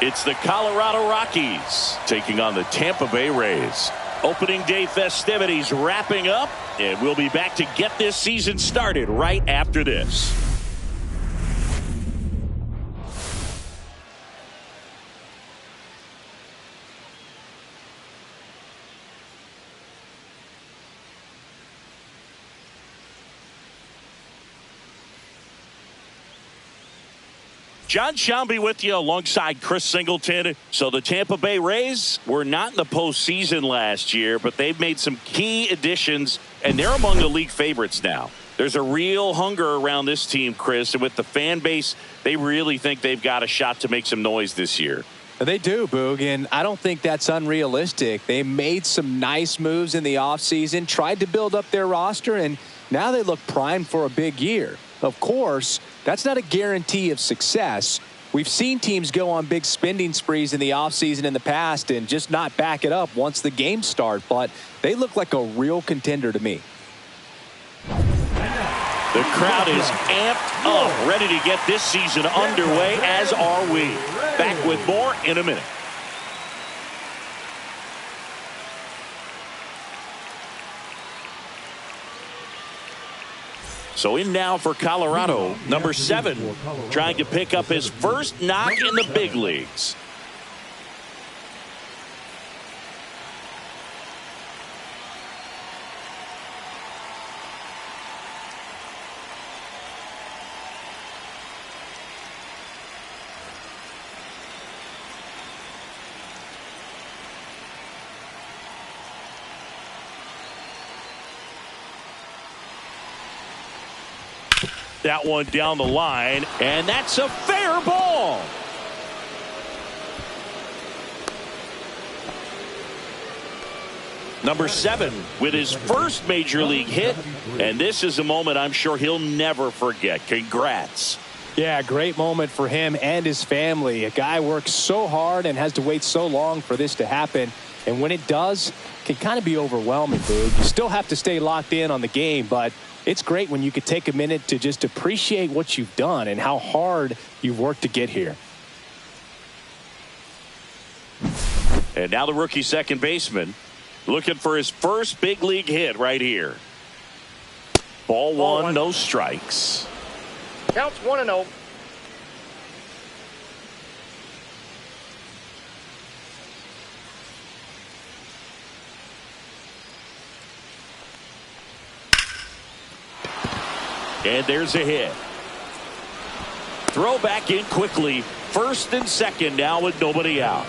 It's the Colorado Rockies taking on the Tampa Bay Rays. Opening day festivities wrapping up, and we'll be back to get this season started right after this. John Shambi with you alongside Chris Singleton. So the Tampa Bay Rays were not in the postseason last year, but they've made some key additions, and they're among the league favorites now. There's a real hunger around this team, Chris, and with the fan base, they really think they've got a shot to make some noise this year. They do, Boog, and I don't think that's unrealistic. They made some nice moves in the offseason, tried to build up their roster, and now they look primed for a big year. Of course, that's not a guarantee of success. We've seen teams go on big spending sprees in the offseason in the past and just not back it up once the games start, but they look like a real contender to me. The crowd is amped up, ready to get this season underway, as are we. Back with more in a minute. So in now for Colorado, number 7, trying to pick up his first knock in the big leagues. That one down the line, and that's a fair ball. Number 7 with his first major league hit, and this is a moment I'm sure he'll never forget. Congrats. Yeah, great moment for him and his family. A guy works so hard and has to wait so long for this to happen, and when it does, it can kind of be overwhelming, Boog. You still have to stay locked in on the game, but it's great when you could take a minute to just appreciate what you've done and how hard you've worked to get here. And now the rookie second baseman looking for his first big league hit right here. Ball one, no strikes. Counts 1-0. And there's a hit. Throw back in quickly. First and second now with nobody out.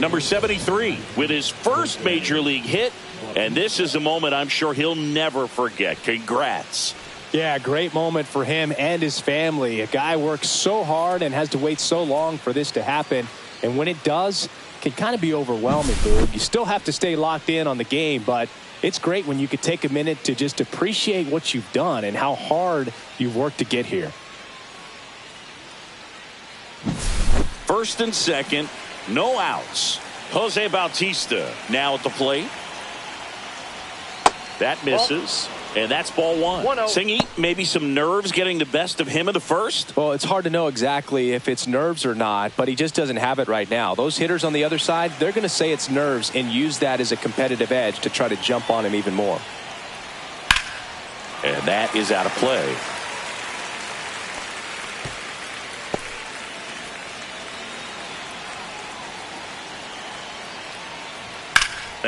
Number 73 with his first major league hit. And this is a moment I'm sure he'll never forget. Congrats. Yeah, great moment for him and his family. A guy works so hard and has to wait so long for this to happen. And when it does, it can kind of be overwhelming, Boog. You still have to stay locked in on the game, but it's great when you could take a minute to just appreciate what you've done and how hard you've worked to get here. First and second, no outs. Jose Bautista now at the plate. That misses. And that's ball one. 1-0. Singy, maybe some nerves getting the best of him in the first? Well, it's hard to know exactly if it's nerves or not, but he just doesn't have it right now. Those hitters on the other side, they're going to say it's nerves and use that as a competitive edge to try to jump on him even more. And that is out of play.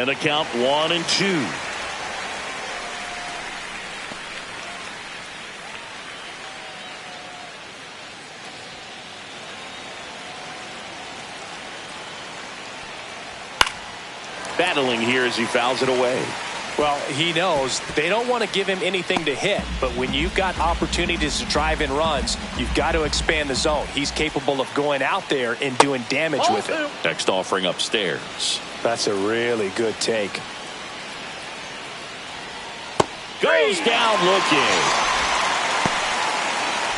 And a count 1-2. Battling here as he fouls it away. Well, he knows they don't want to give him anything to hit, but when you've got opportunities to drive in runs, you've got to expand the zone. He's capable of going out there and doing damage with it. Next offering upstairs. That's a really good take. Goes down looking.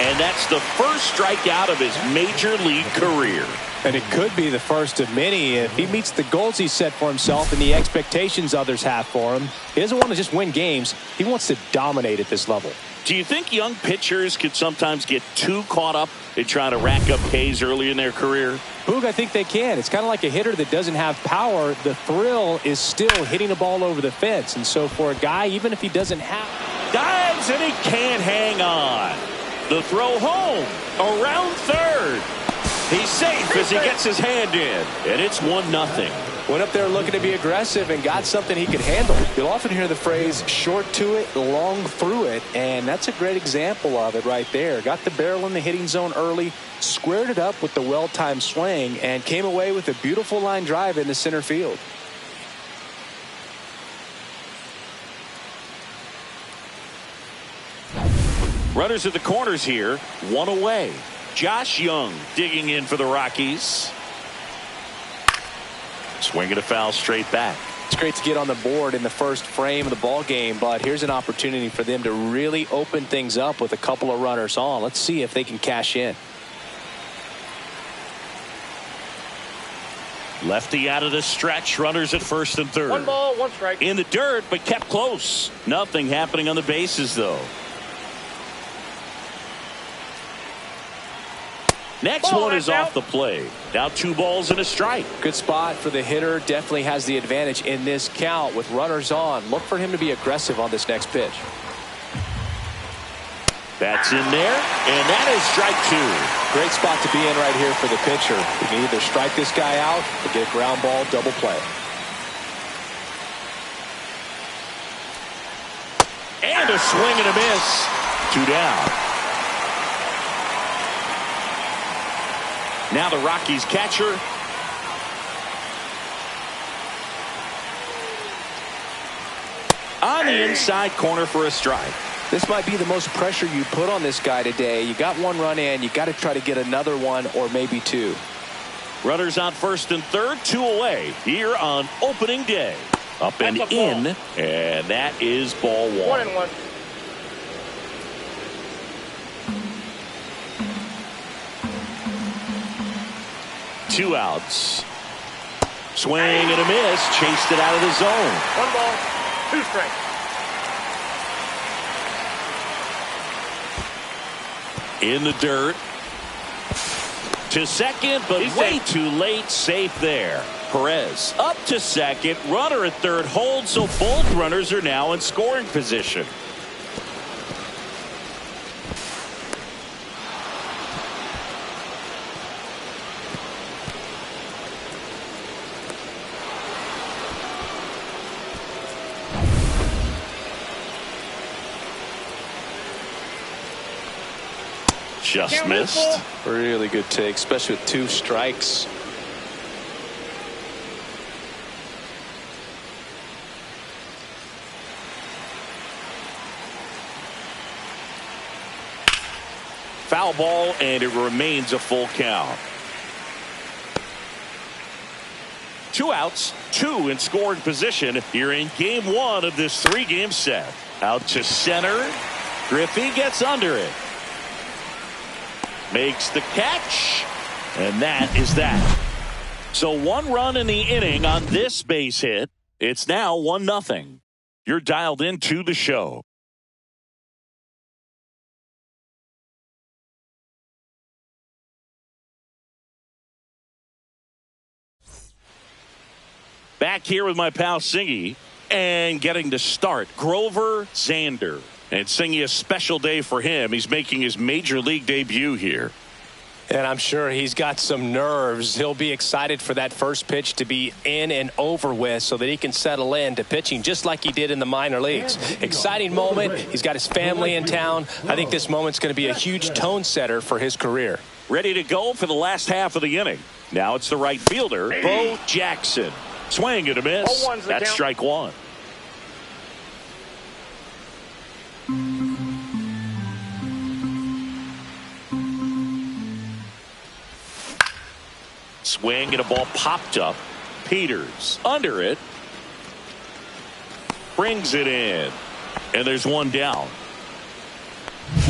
And that's the first strikeout of his major league career. And it could be the first of many if he meets the goals he's set for himself and the expectations others have for him. He doesn't want to just win games. He wants to dominate at this level. Do you think young pitchers could sometimes get too caught up in trying to rack up Ks early in their career? Boog, I think they can. It's kind of like a hitter that doesn't have power. The thrill is still hitting the ball over the fence. And so for a guy, even if he doesn't have... Dives and he can't hang on. The throw home around third. He's safe as he gets his hand in. And it's 1-0. Went up there looking to be aggressive and got something he could handle. You'll often hear the phrase short to it, long through it, and that's a great example of it right there. Got the barrel in the hitting zone early, squared it up with the well-timed swing, and came away with a beautiful line drive into center field. Runners at the corners here, 1 away. Josh Young digging in for the Rockies. Swinging a foul straight back. It's great to get on the board in the first frame of the ball game, but here's an opportunity for them to really open things up with a couple of runners on. Let's see if they can cash in. Lefty out of the stretch. Runners at first and third. 1 ball, 1 strike. In the dirt, but kept close. Nothing happening on the bases, though. Next one is off the plate. Now 2 balls and a strike. Good spot for the hitter. Definitely has the advantage in this count with runners on. Look for him to be aggressive on this next pitch. That's in there, and that is strike 2. Great spot to be in right here for the pitcher. You can either strike this guy out or get a ground ball double play. And a swing and a miss. 2 down. Now the Rockies catcher. On the inside corner for a strike. This might be the most pressure you put on this guy today. You got 1 run in. You got to try to get another 1 or maybe 2. Runners on first and third, 2 away here on opening day. Up and in, and that is ball 1. 1-1. Two outs. Swing and a miss. Chased it out of the zone. 1 ball, 2 strikes. In the dirt. To second, but way too late. Safe there. Perez up to second. Runner at third holds, so both runners are now in scoring position. Just missed. Really good take, especially with 2 strikes. Foul ball, and it remains a full count. 2 outs, 2 in scoring position here in game 1 of this 3-game set. Out to center. Griffey gets under it. Makes the catch, and that is that. So 1 run in the inning on this base hit. It's now 1-0. You're dialed into the show. Back here with my pal Singy, and getting to start Grover Zander. And Singy, a special day for him. He's making his major league debut here. And I'm sure he's got some nerves. He'll be excited for that first pitch to be in and over with so that he can settle in to pitching just like he did in the minor leagues. Exciting moment. He's got his family in town. I think this moment's going to be a huge tone setter for his career. Ready to go for the last half of the inning. Now it's the right fielder, Bo Jackson. Swing and a miss. That's strike 1. Swing and a ball popped up. Peters under it. Brings it in. And there's 1 down.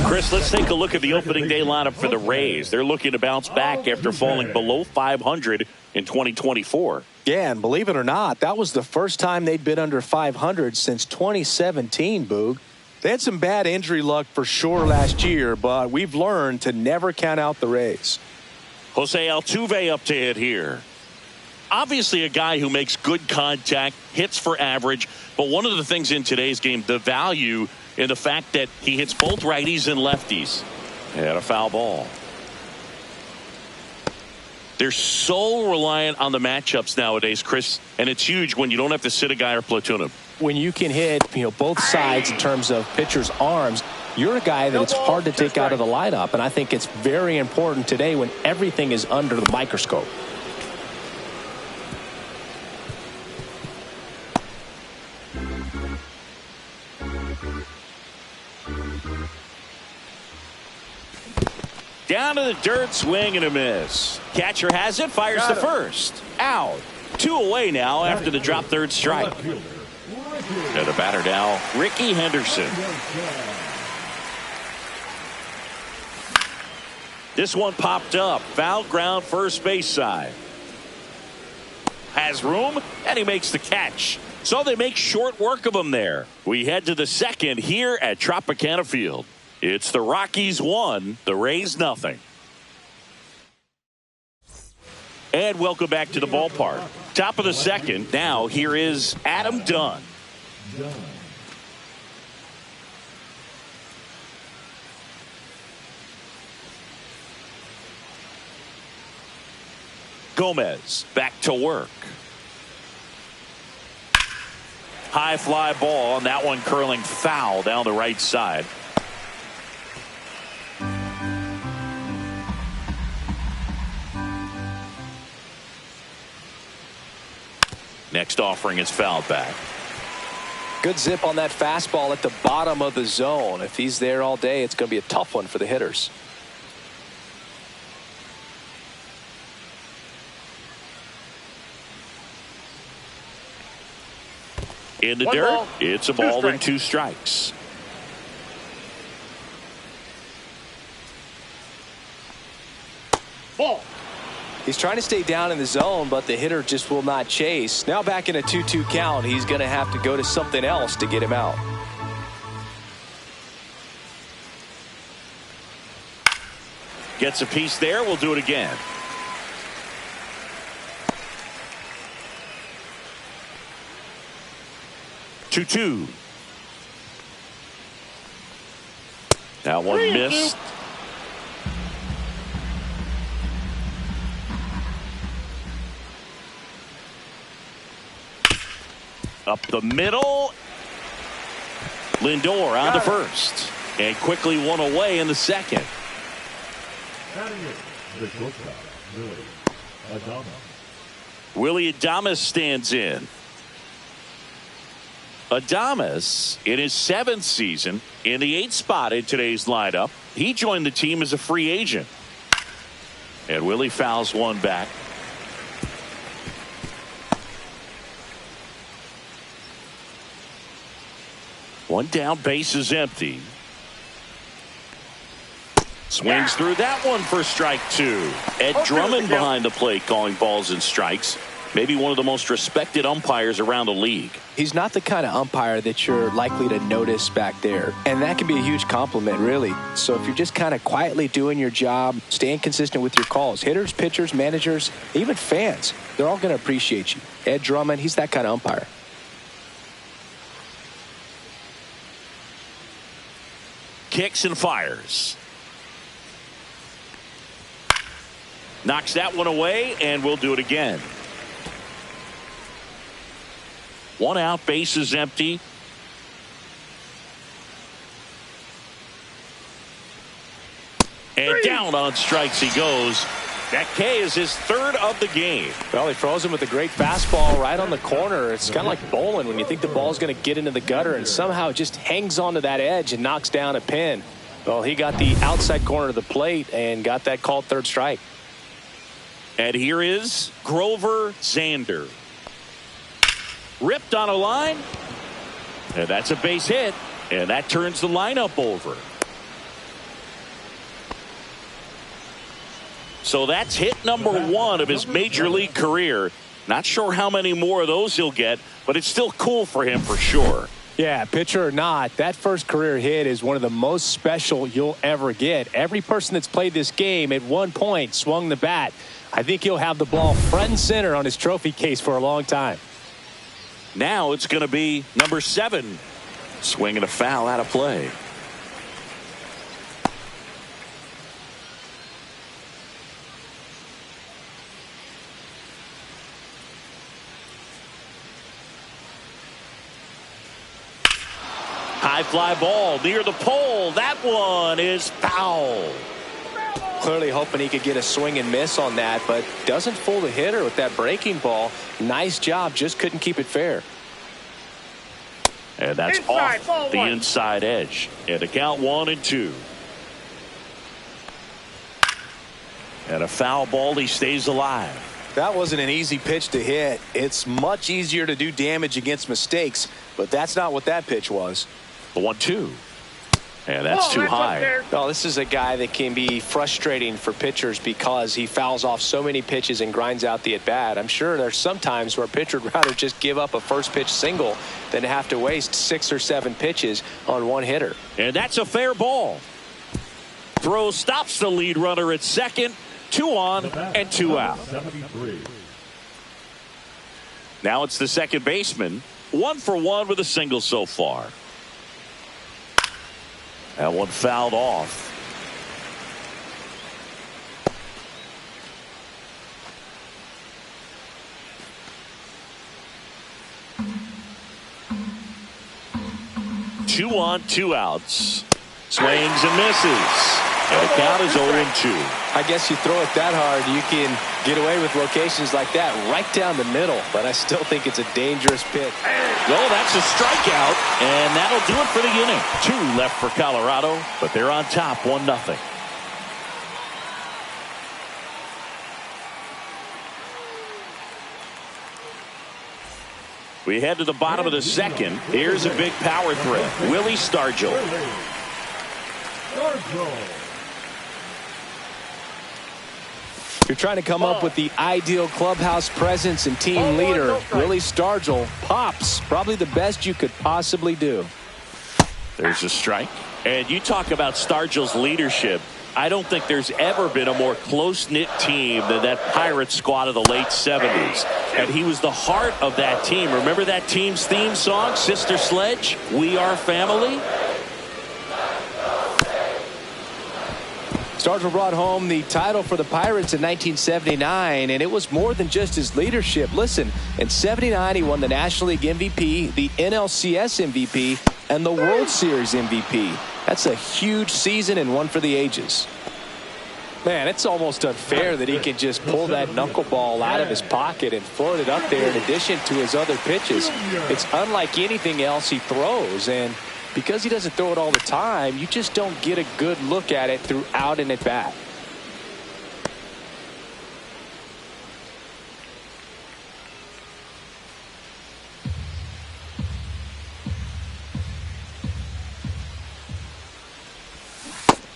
Chris, let's take a look at the opening day lineup for the Rays. They're looking to bounce back after falling below 500 in 2024. Yeah, and believe it or not, that was the first time they'd been under 500 since 2017, Boog. They had some bad injury luck for sure last year, but we've learned to never count out the Rays. Jose Altuve up to hit here. Obviously a guy who makes good contact, hits for average, but one of the things in today's game, the value in the fact that he hits both righties and lefties. And a foul ball. They're so reliant on the matchups nowadays, Chris, and it's huge when you don't have to sit a guy or platoon him. When you can hit, both sides in terms of pitchers' arms, you're a guy that it's hard to take out of the lineup, and I think it's very important today when everything is under the microscope. Down to the dirt, swing and a miss. Catcher has it, fires the first. Out. 2 away now after the drop third strike. And the batter now, Ricky Henderson. This one popped up. Foul ground, first base side. Has room, and he makes the catch. So they make short work of him there. We head to the second here at Tropicana Field. It's the Rockies 1, the Rays nothing. And welcome back to the ballpark. Top of the second. Now here is Adam Dunn. Gomez back to work. High fly ball, and that one curling foul down the right side. Next offering is fouled back. Good zip on that fastball at the bottom of the zone. If he's there all day, it's going to be a tough one for the hitters. In the dirt, it's a ball and 2 strikes. Ball. He's trying to stay down in the zone, but the hitter just will not chase. Now back in a 2-2 count, he's going to have to go to something else to get him out. Gets a piece there. We'll do it again. Two. That one missed. Up the middle. Lindor on to first. And quickly one away in the second. Willie Adames stands in. Adames, in his 7th season, in the 8th spot in today's lineup. He joined the team as a free agent. And Willie fouls one back. One down, base is empty. Swings through that one for strike 2. Ed Drummond behind the plate calling balls and strikes. Maybe one of the most respected umpires around the league. He's not the kind of umpire that you're likely to notice back there. And that can be a huge compliment, really. So if you're just kind of quietly doing your job, staying consistent with your calls, hitters, pitchers, managers, even fans, they're all going to appreciate you. Ed Drummond, he's that kind of umpire. Kicks and fires. Knocks that one away, and we'll do it again. One out, base is empty. And down on strikes he goes. That K is his 3rd of the game. Well, he throws him with a great fastball right on the corner. It's kind of like bowling when you think the ball's going to get into the gutter and somehow it just hangs onto that edge and knocks down a pin. Well, he got the outside corner of the plate and got that called 3rd strike. And here is Grover Zander. Ripped on a line. And that's a base hit. And that turns the lineup over. So that's hit number 1 of his major league career. Not sure how many more of those he'll get, but it's still cool for him for sure. Yeah, pitcher or not, that first career hit is one of the most special you'll ever get. Every person that's played this game at one point swung the bat. I think he'll have the ball front and center on his trophy case for a long time. Now it's going to be number 7. Swinging a foul out of play. High fly ball near the pole. That one is foul. Clearly hoping he could get a swing and miss on that, but doesn't fool the hitter with that breaking ball. Nice job, just couldn't keep it fair. And that's Inside, off the one. inside edge. And a count 1-2. And a foul ball. He stays alive. That wasn't an easy pitch to hit. It's much easier to do damage against mistakes, but that's not what that pitch was. The 1-2. And that's too high. No, this is a guy that can be frustrating for pitchers because he fouls off so many pitches and grinds out the at-bat. I'm sure there's some times where a pitcher would rather just give up a first pitch single than have to waste 6 or 7 pitches on one hitter. And that's a fair ball. Throw stops the lead runner at second. 2 on and 2 out. Now it's the second baseman. 1 for 1 with a single so far. That one fouled off. Two on, 2 outs. Swings and misses. And the count is 0-2. I guess you throw it that hard, you can get away with locations like that right down the middle, but I still think it's a dangerous pitch. Well, that's a strikeout, and that'll do it for the inning. 2 left for Colorado, but they're on top 1-0. We head to the bottom of the second. Here's a big power threat. Willie Stargell. You're trying to come up with the ideal clubhouse presence and team leader. Willie Stargell pops. Probably the best you could possibly do. There's a strike. And you talk about Stargell's leadership. I don't think there's ever been a more close-knit team than that Pirates squad of the late 70s. And he was the heart of that team. Remember that team's theme song, Sister Sledge? We Are Family? Stargell brought home the title for the Pirates in 1979, and it was more than just his leadership. Listen, in '79 he won the National League MVP, the NLCS MVP, and the World Series MVP. That's a huge season and one for the ages. Man, it's almost unfair that he can just pull that knuckleball out of his pocket and float it up there in addition to his other pitches. It's unlike anything else he throws, and because he doesn't throw it all the time, you just don't get a good look at it throughout an at-bat.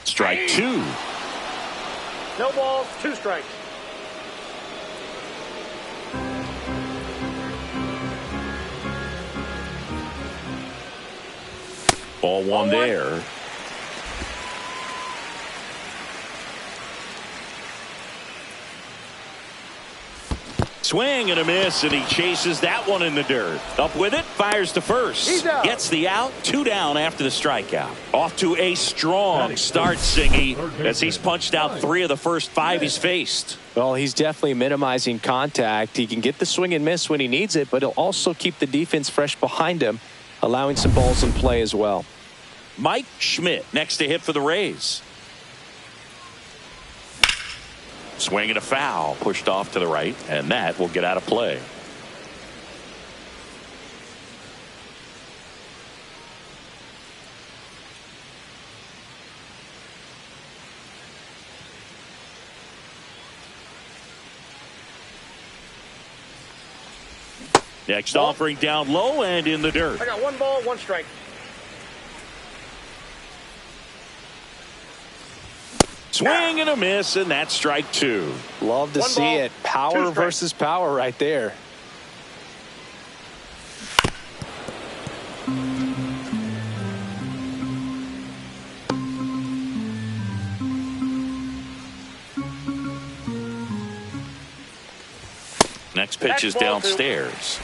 Strike 2. No balls, 2 strikes. Ball 1 there. Swing and a miss, and he chases that one in the dirt. Up with it, fires to first. Gets the out, 2 down after the strikeout. Off to a strong start, Singy, as he's punched out 3 of the first 5 he's faced. Well, he's definitely minimizing contact. He can get the swing and miss when he needs it, but he'll also keep the defense fresh behind him, allowing some balls in play as well. Mike Schmidt next to hit for the Rays. Swing and a foul, pushed off to the right, and that will get out of play. Next offering down low and in the dirt. I got 1 ball, 1 strike. Swing and a miss, and that's strike 2. Love to 1 see ball, it. 2 Power strikes. versus power right there. next pitch is downstairs.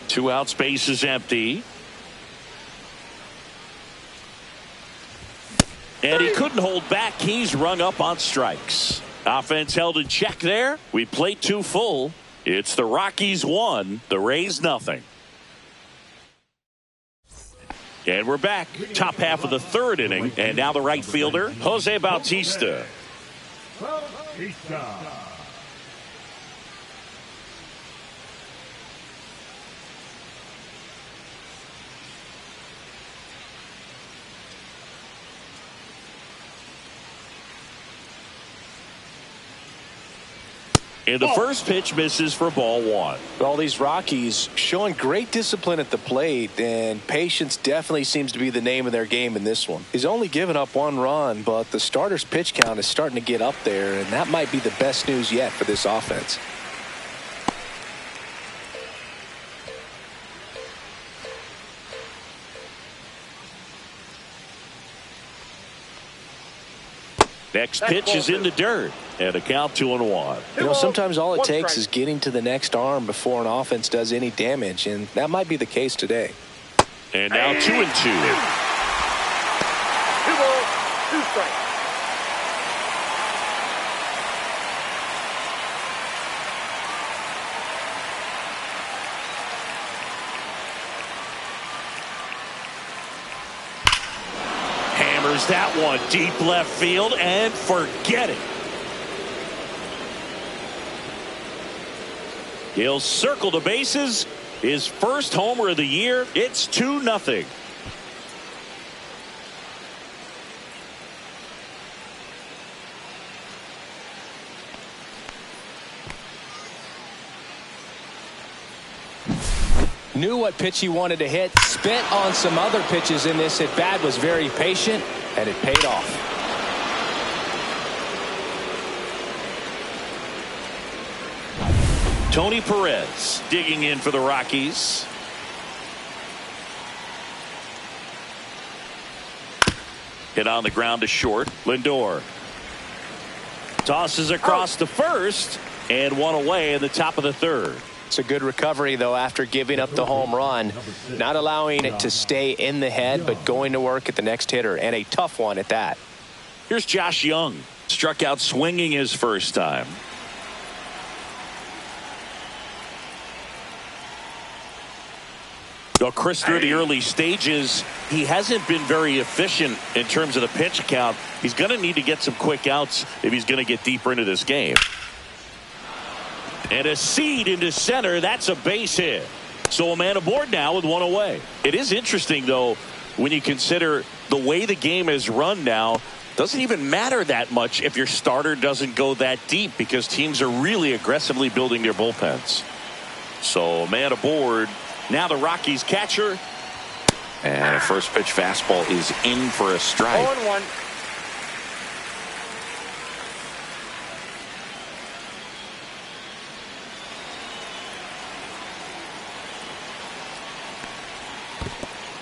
Two outs, base is empty. And he couldn't hold back. He's rung up on strikes. Offense held in check there. We played 2 full. It's the Rockies 1, the Rays nothing. And we're back. Top half of the 3rd inning. And now the right fielder, Jose Bautista. And the first pitch misses for ball 1. Well, these Rockies showing great discipline at the plate, and patience definitely seems to be the name of their game in this one. He's only given up 1 run, but the starter's pitch count is starting to get up there, and that might be the best news yet for this offense. Next pitch is in the dirt. And a count 2-1. You know, sometimes all it takes is getting to the next arm before an offense does any damage, and that might be the case today. And now 2-2. 2 balls, 2 strikes. Hammers that one deep left field and forget it. He'll circle the bases. His first homer of the year. It's 2-0. Knew what pitch he wanted to hit. Spent on some other pitches in this at bat. Was very patient, and it paid off. Tony Perez digging in for the Rockies. Hit on the ground to short. Lindor tosses across to first, and 1 away in the top of the 3rd. It's a good recovery, though, after giving up the home run. Not allowing it to stay in the head, but going to work at the next hitter, and a tough one at that. Here's Josh Young. Struck out swinging his first time. Well, Chris, through the early stages, he hasn't been very efficient in terms of the pitch count. He's going to need to get some quick outs if he's going to get deeper into this game. And a seed into center. That's a base hit. So a man aboard now with 1 away. It is interesting, though, when you consider the way the game is run now. Doesn't even matter that much if your starter doesn't go that deep, because teams are really aggressively building their bullpens. So a man aboard. Now the Rockies catcher. And a first pitch fastball is in for a strike. 0-1.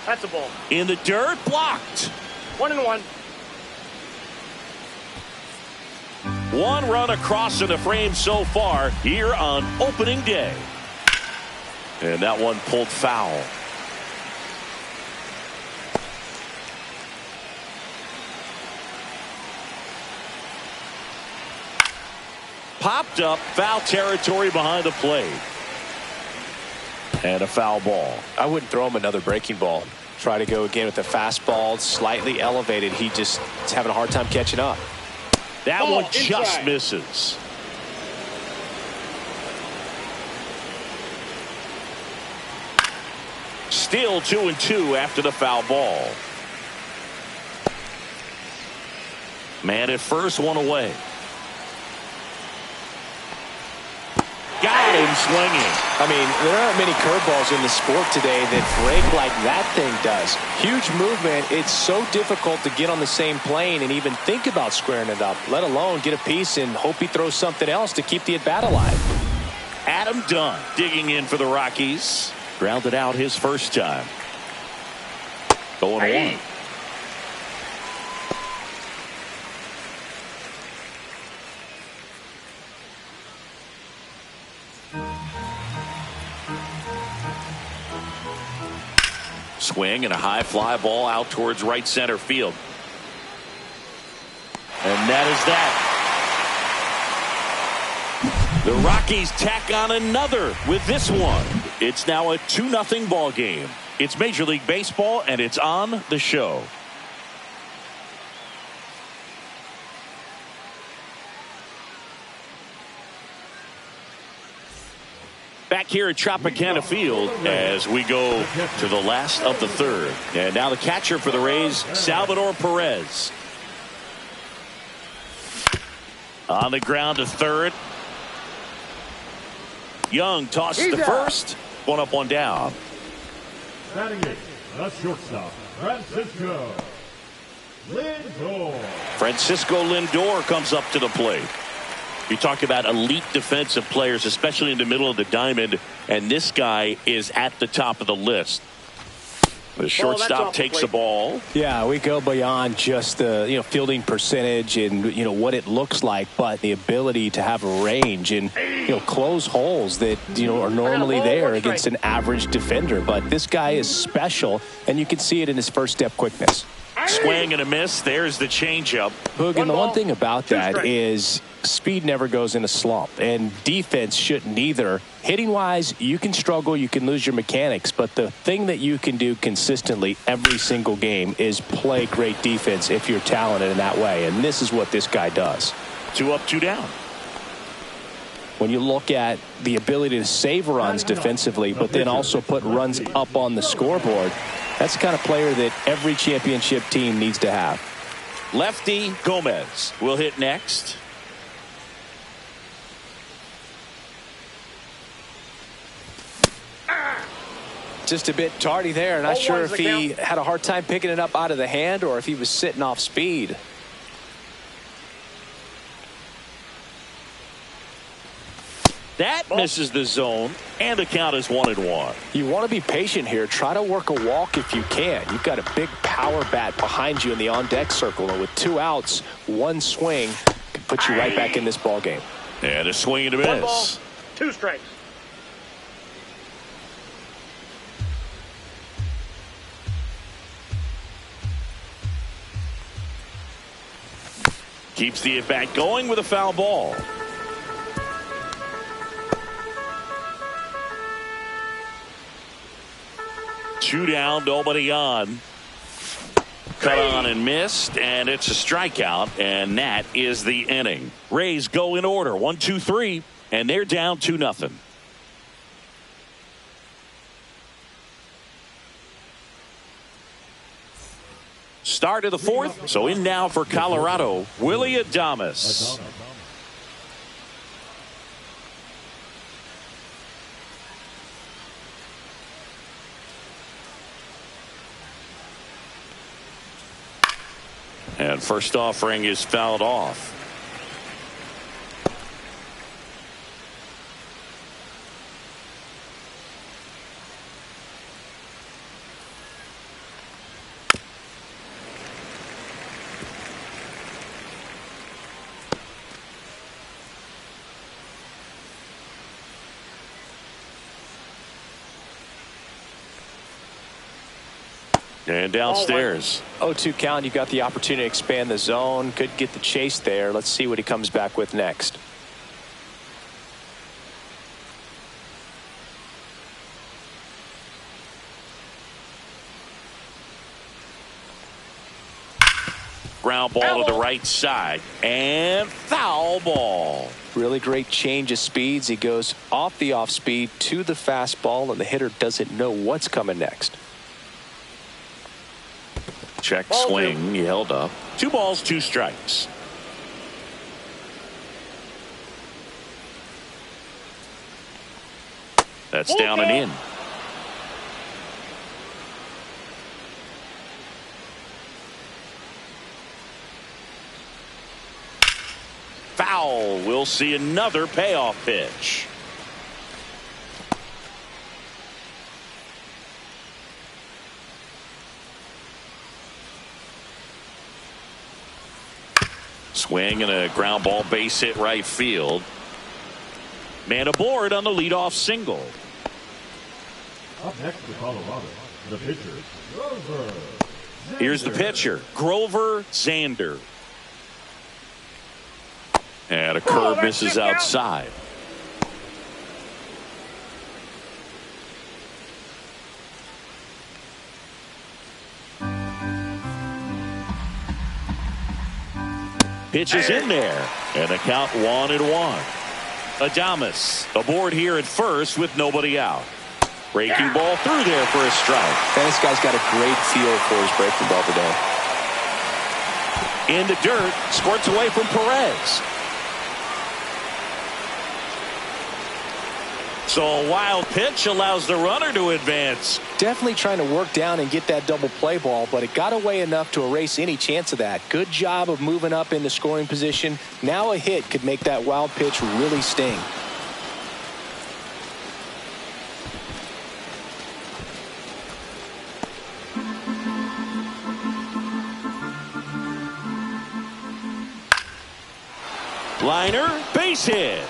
That's a ball. In the dirt, blocked. 1-1. 1 run across in the frame so far here on opening day. And that one pulled foul. Popped up, foul territory behind the plate. And a foul ball. I wouldn't throw him another breaking ball. Try to go again with the fastball, slightly elevated. He just is having a hard time catching up. That Ball one just inside. misses. Still 2-2 after the foul ball. Man at first, 1 away. Got him swinging. I mean, there aren't many curveballs in the sport today that break like that thing does. Huge movement. It's so difficult to get on the same plane and even think about squaring it up, let alone get a piece and hope he throws something else to keep the at-bat alive. Adam Dunn digging in for the Rockies. Grounded out his first time. Going one. Swing and a high fly ball out towards right center field. And that is that. The Rockies tack on another with this one. It's now a 2-0 ball game. It's Major League Baseball, and it's on the show. Back here at Tropicana Field as we go to the last of the third. And now the catcher for the Rays, Salvador Perez. On the ground to third. Young tosses to first. One up, one down. Batting eighth, the shortstop, Francisco Lindor. Francisco Lindor comes up to the plate. You talk about elite defensive players, especially in the middle of the diamond, and this guy is at the top of the list. The shortstop takes the ball. Yeah, we go beyond just the fielding percentage and what it looks like, but the ability to have a range and close holes that are normally there against an average defender. But this guy is special, and you can see it in his first step quickness. Swing and a miss. There's the changeup. Hoog, and the one thing about that is speed never goes in a slump, and defense shouldn't either. Hitting wise, you can struggle, you can lose your mechanics, but the thing that you can do consistently every single game is play great defense if you're talented in that way, and this is what this guy does. 2 up, 2 down. When you look at the ability to save runs defensively, but then also put runs up on the scoreboard, that's the kind of player that every championship team needs to have. Lefty Gomez will hit next. Just a bit tardy there. Not sure if he had a hard time picking it up out of the hand or if he was sitting off speed. That misses the zone, and the count is 1-1. You want to be patient here. Try to work a walk if you can. You've got a big power bat behind you in the on-deck circle, and with 2 outs, 1 swing can put you right back in this ball game. And a swing and a miss. 1 ball, 2 strikes. Keeps the at-bat going with a foul ball. Two down, nobody on. Cut on and missed, and it's a strikeout, and that is the inning. Rays go in order, 1, 2, 3, and they're down 2-0. Start of the fourth, so in now for Colorado, Willy Adames. And first offering is fouled off. And downstairs. 0-2 count. You got the opportunity to expand the zone. Could get the chase there. Let's see what he comes back with next. Ground ball to the right side. And foul ball. Really great change of speeds. He goes off the off speed to the fastball, and the hitter doesn't know what's coming next. Check swing. He held up. 2 balls, 2 strikes. That's down and in. Foul. We'll see another payoff pitch. Swing and a ground ball base hit right field. Man aboard on the leadoff single. Up next for Colorado, the pitcher, Grover. Here's the pitcher, Grover Zander. And a curve misses outside. Pitch is in there, and the count 1-1. Adames aboard here at first with nobody out. Breaking ball through there for a strike. And this guy's got a great feel for his breaking ball today. In the dirt, squirts away from Perez. So a wild pitch allows the runner to advance. Definitely trying to work down and get that double play ball, but it got away enough to erase any chance of that. Good job of moving up into scoring position. Now a hit could make that wild pitch really sting. Liner, base hit.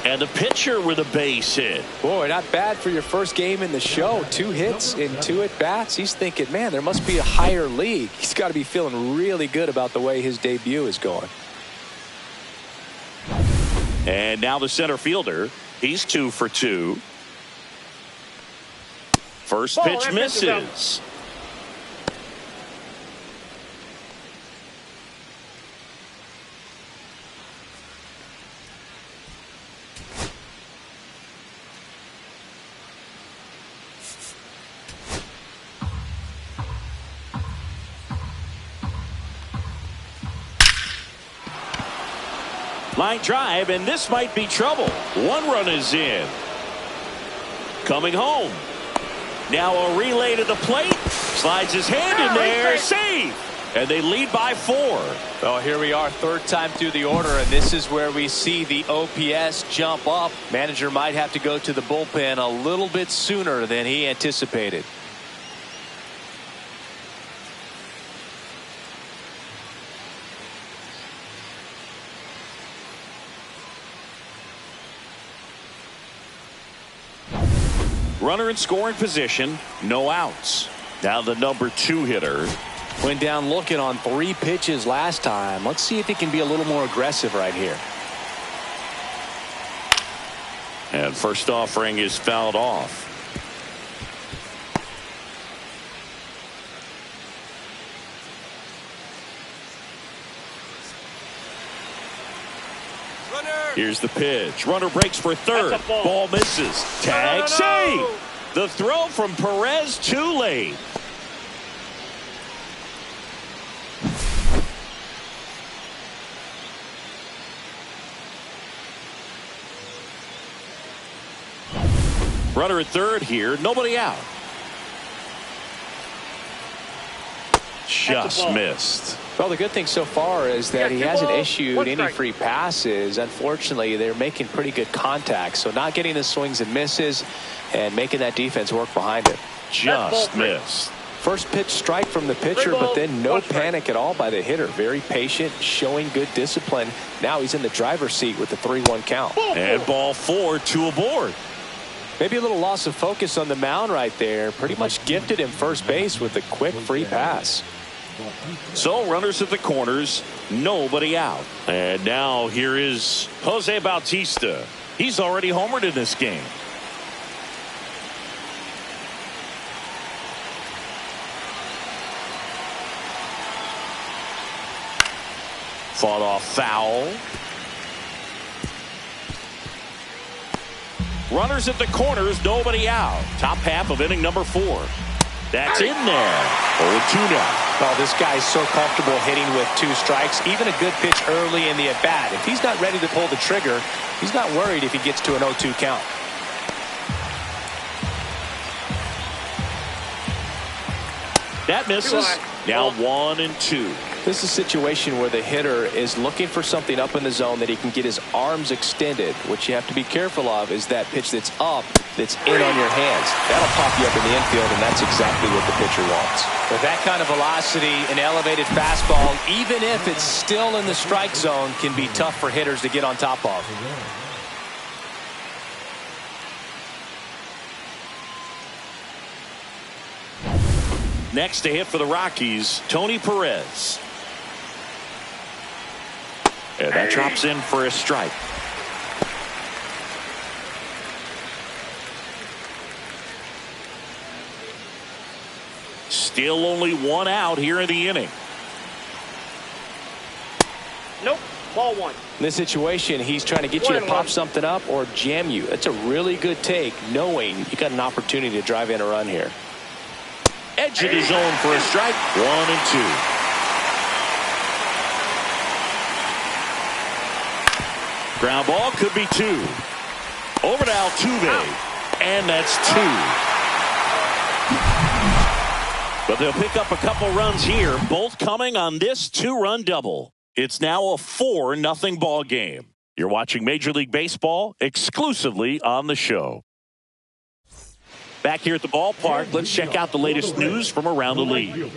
And the pitcher with a base hit. Boy, not bad for your first game in the show. 2 hits in 2 at-bats. He's thinking, man, there must be a higher league. He's got to be feeling really good about the way his debut is going. And now the center fielder. He's 2 for 2. First pitch misses. Line drive, and this might be trouble. 1 run is in. Coming home. Now a relay to the plate. Slides his hand in there. Save! And they lead by 4. Well, here we are, 3rd time through the order, and this is where we see the OPS jump up. Manager might have to go to the bullpen a little bit sooner than he anticipated. Runner in scoring position, no outs. Now the number 2 hitter. Went down looking on 3 pitches last time. Let's see if he can be a little more aggressive right here. And first offering is fouled off. Here's the pitch. Runner breaks for 3rd. Ball misses. Tag save. The throw from Perez too late. Runner at 3rd here. Nobody out. Just missed. Well, the good thing so far is that he hasn't issued any free passes. Unfortunately, they're making pretty good contact. So not getting the swings and misses and making that defense work behind it. Just missed. First pitch strike from the pitcher, but then no panic at all by the hitter. Very patient, showing good discipline. Now he's in the driver's seat with the 3-1 count. And ball 4, 2 aboard. Maybe a little loss of focus on the mound right there. Pretty much gifted him first base with a quick free pass. So runners at the corners, nobody out. And now here is Jose Bautista. He's already homered in this game. Fought off foul. Runners at the corners, nobody out. Top half of inning number 4. That's in there. 0-2 now. Oh, this guy's so comfortable hitting with 2 strikes. Even a good pitch early in the at-bat. If he's not ready to pull the trigger, he's not worried if he gets to an 0-2 count. That misses. Now 1-2. This is a situation where the hitter is looking for something up in the zone that he can get his arms extended. What you have to be careful of is that pitch that's up, that's in on your hands. That'll pop you up in the infield, and that's exactly what the pitcher wants. With that kind of velocity, an elevated fastball, even if it's still in the strike zone, can be tough for hitters to get on top of. Next to hit for the Rockies, Tony Perez. And that drops in for a strike. Still only one out here in the inning. Nope. Ball one. In this situation, he's trying to get you to pop something up or jam you. That's a really good take, knowing you got an opportunity to drive in a run here. Edge of the zone for a strike. 1-2. Ground ball could be 2. Over to Altuve. And that's 2. But they'll pick up a couple runs here, both coming on this 2-run double. It's now a 4-0 ball game. You're watching Major League Baseball exclusively on the show. Back here at the ballpark, let's check out the latest news from around the league.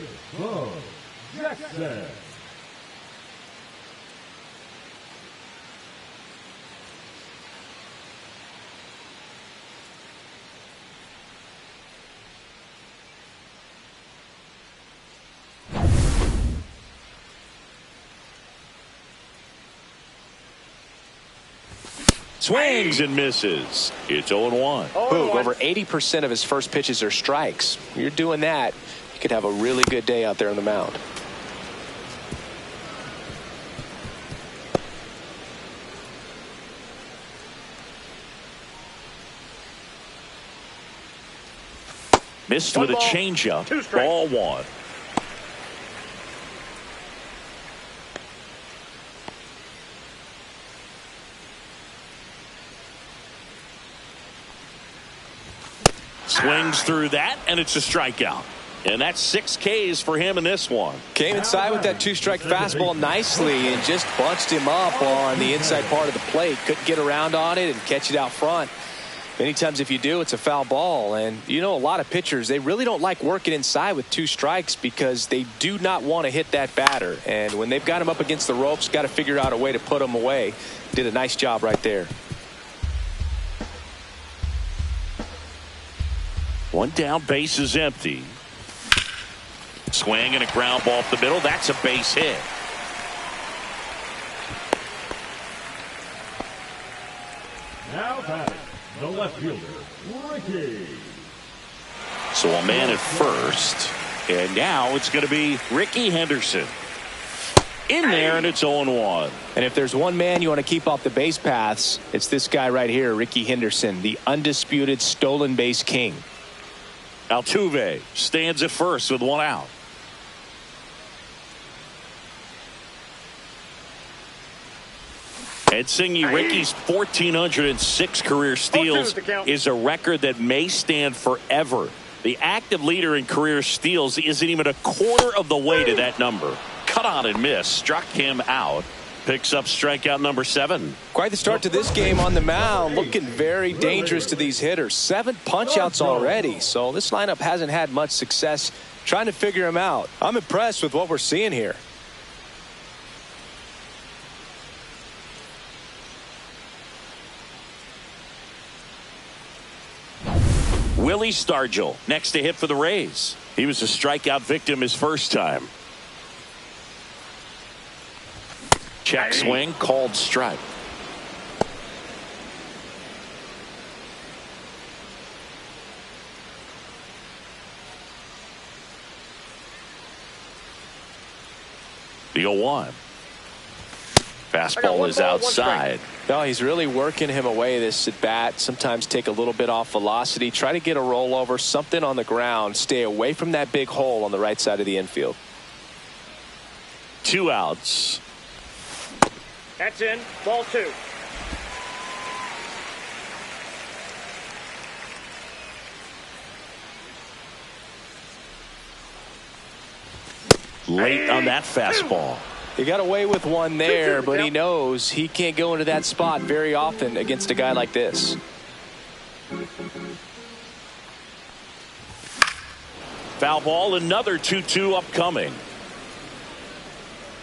Swings and misses. It's 0-1. Boog, over 80% of his first pitches are strikes. You're doing that, you could have a really good day out there on the mound. Missed with a changeup. Ball 1. Swings through that, and it's a strikeout. And that's 6 Ks for him in this one. Came inside with that 2-strike fastball nicely and just bunched him up on the inside part of the plate. Couldn't get around on it and catch it out front. Many times if you do, it's a foul ball. And you know, a lot of pitchers, they really don't like working inside with 2 strikes because they do not want to hit that batter. And when they've got him up against the ropes, got to figure out a way to put him away. Did a nice job right there. One down, base is empty. Swing and a ground ball up the middle. That's a base hit. Now batting, the left fielder, Ricky. So a man at first. And now it's going to be Ricky Henderson. In there, and it's 0-1. And if there's one man you want to keep off the base paths, it's this guy right here, Ricky Henderson, the undisputed stolen base king. Altuve stands at first with 1 out. Ed Singy, Ricky's 1,406 career steals is a record that may stand forever. The active leader in career steals isn't even a quarter of the way to that number. Cut on and miss, struck him out. Picks up strikeout number 7. Quite the start to this game on the mound. Looking very dangerous to these hitters. 7 punch-outs already. So this lineup hasn't had much success trying to figure him out. I'm impressed with what we're seeing here. Willie Stargell next to hit for the Rays. He was a strikeout victim his first time. Check swing, called strike. The 0-1. Fastball is outside. No, he's really working him away this at bat. Sometimes take a little bit off velocity. Try to get a rollover, something on the ground. Stay away from that big hole on the right side of the infield. 2 outs. That's in. Ball 2. late on that fastball. He got away with one there, but he knows he can't go into that spot very often against a guy like this. Foul ball, another 2-2 upcoming.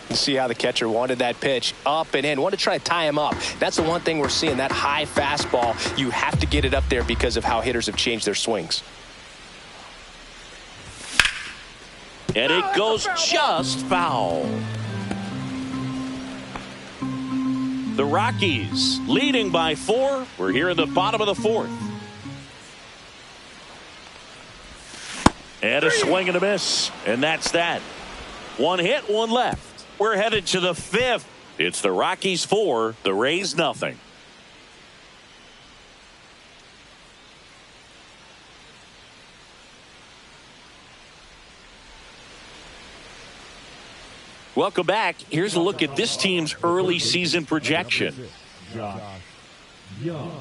You see how the catcher wanted that pitch up and in. Wanted to try to tie him up. That's the one thing we're seeing, that high fastball. You have to get it up there because of how hitters have changed their swings. And it goes just foul. The Rockies leading by 4. We're here in the bottom of the 4th. And a swing and a miss. And that's that. 1 hit, 1 left. We're headed to the 5th. It's the Rockies 4, the Rays nothing. Welcome back. Here's a look at this team's early season projection. Josh Young.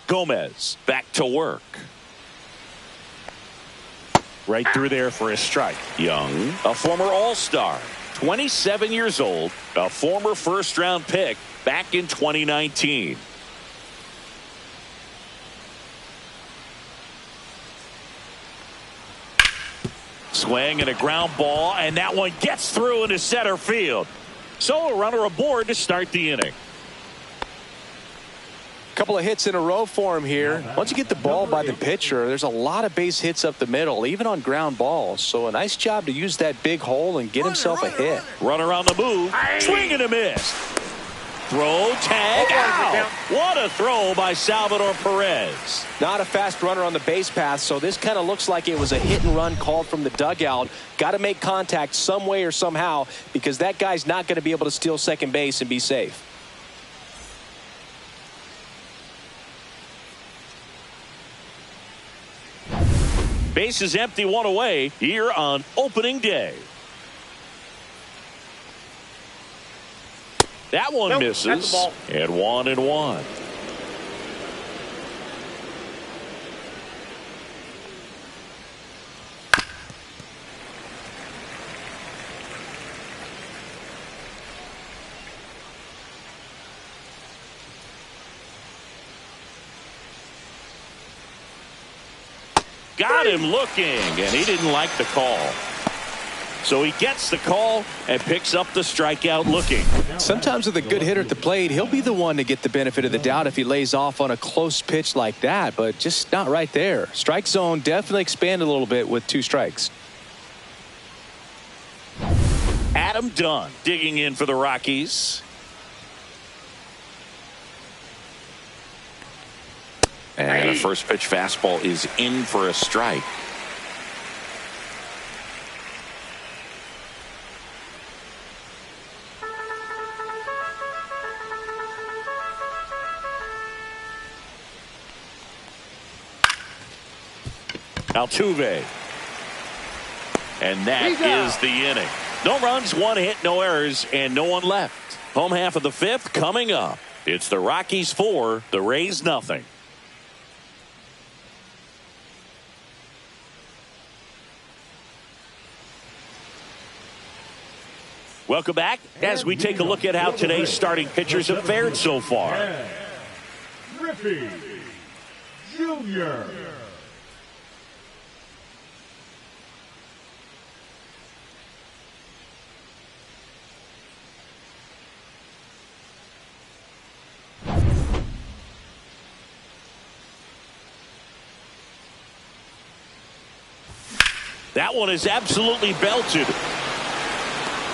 Gomez back to work. Right through there for a strike. Young, a former All-Star, 27 years old, a former first-round pick back in 2019. Swing and a ground ball, and that one gets through into center field. So a runner aboard to start the inning. Couple of hits in a row for him here. Once you get the ball by the pitcher, there's a lot of base hits up the middle, even on ground balls. So a nice job to use that big hole and get himself a hit. Runner on the move, swing and a miss. Throw, tag, out. What a throw by Salvador Perez. Not a fast runner on the base path, so this kind of looks like it was a hit and run called from the dugout. Got to make contact some way or somehow, because that guy's not going to be able to steal second base and be safe. Base is empty, 1 away here on opening day. That one misses. And 1-1. Got him looking, and he didn't like the call. So he gets the call and picks up the strikeout looking. Sometimes with a good hitter at the plate, he'll be the one to get the benefit of the doubt if he lays off on a close pitch like that, but just not right there. Strike zone definitely expanded a little bit with 2 strikes. Adam Dunn digging in for the Rockies. And a first pitch fastball is in for a strike. Altuve. And that is the inning. No runs, 1 hit, no errors, and no one left. Home half of the 5th coming up. It's the Rockies 4, the Rays nothing. Welcome back as we take a look at how today's starting pitchers have fared so far. Griffey Jr. That one is absolutely belted.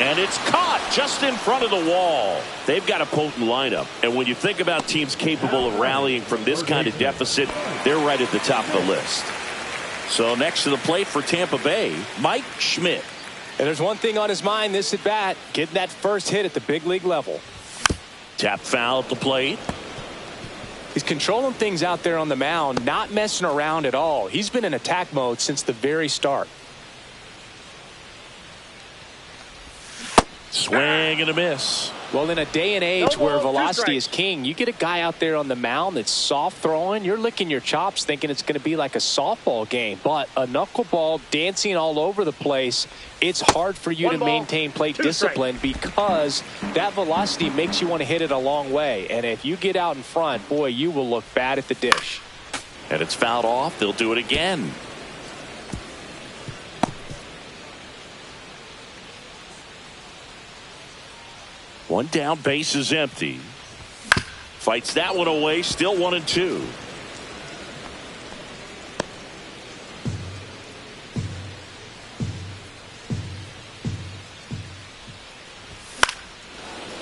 And it's caught just in front of the wall. They've got a potent lineup. And when you think about teams capable of rallying from this kind of deficit, they're right at the top of the list. So next to the plate for Tampa Bay, Mike Schmidt. And there's one thing on his mind this at bat, getting that first hit at the big league level. Tap foul at the plate. He's controlling things out there on the mound, not messing around at all. He's been in attack mode since the very start. Swing and a miss. Well, in a day and age No where ball, 2 velocity is strikes. king, you get a guy out there on the mound that's soft throwing, you're licking your chops thinking it's going to be like a softball game. But a knuckleball dancing all over the place, it's hard for you 1 to ball, maintain plate 2 discipline because that velocity makes you want to hit it a long way. And if you get out in front, boy, you will look bad at the dish. And it's fouled off. They'll do it again. One down, base is empty. Fights that one away, still 1-2.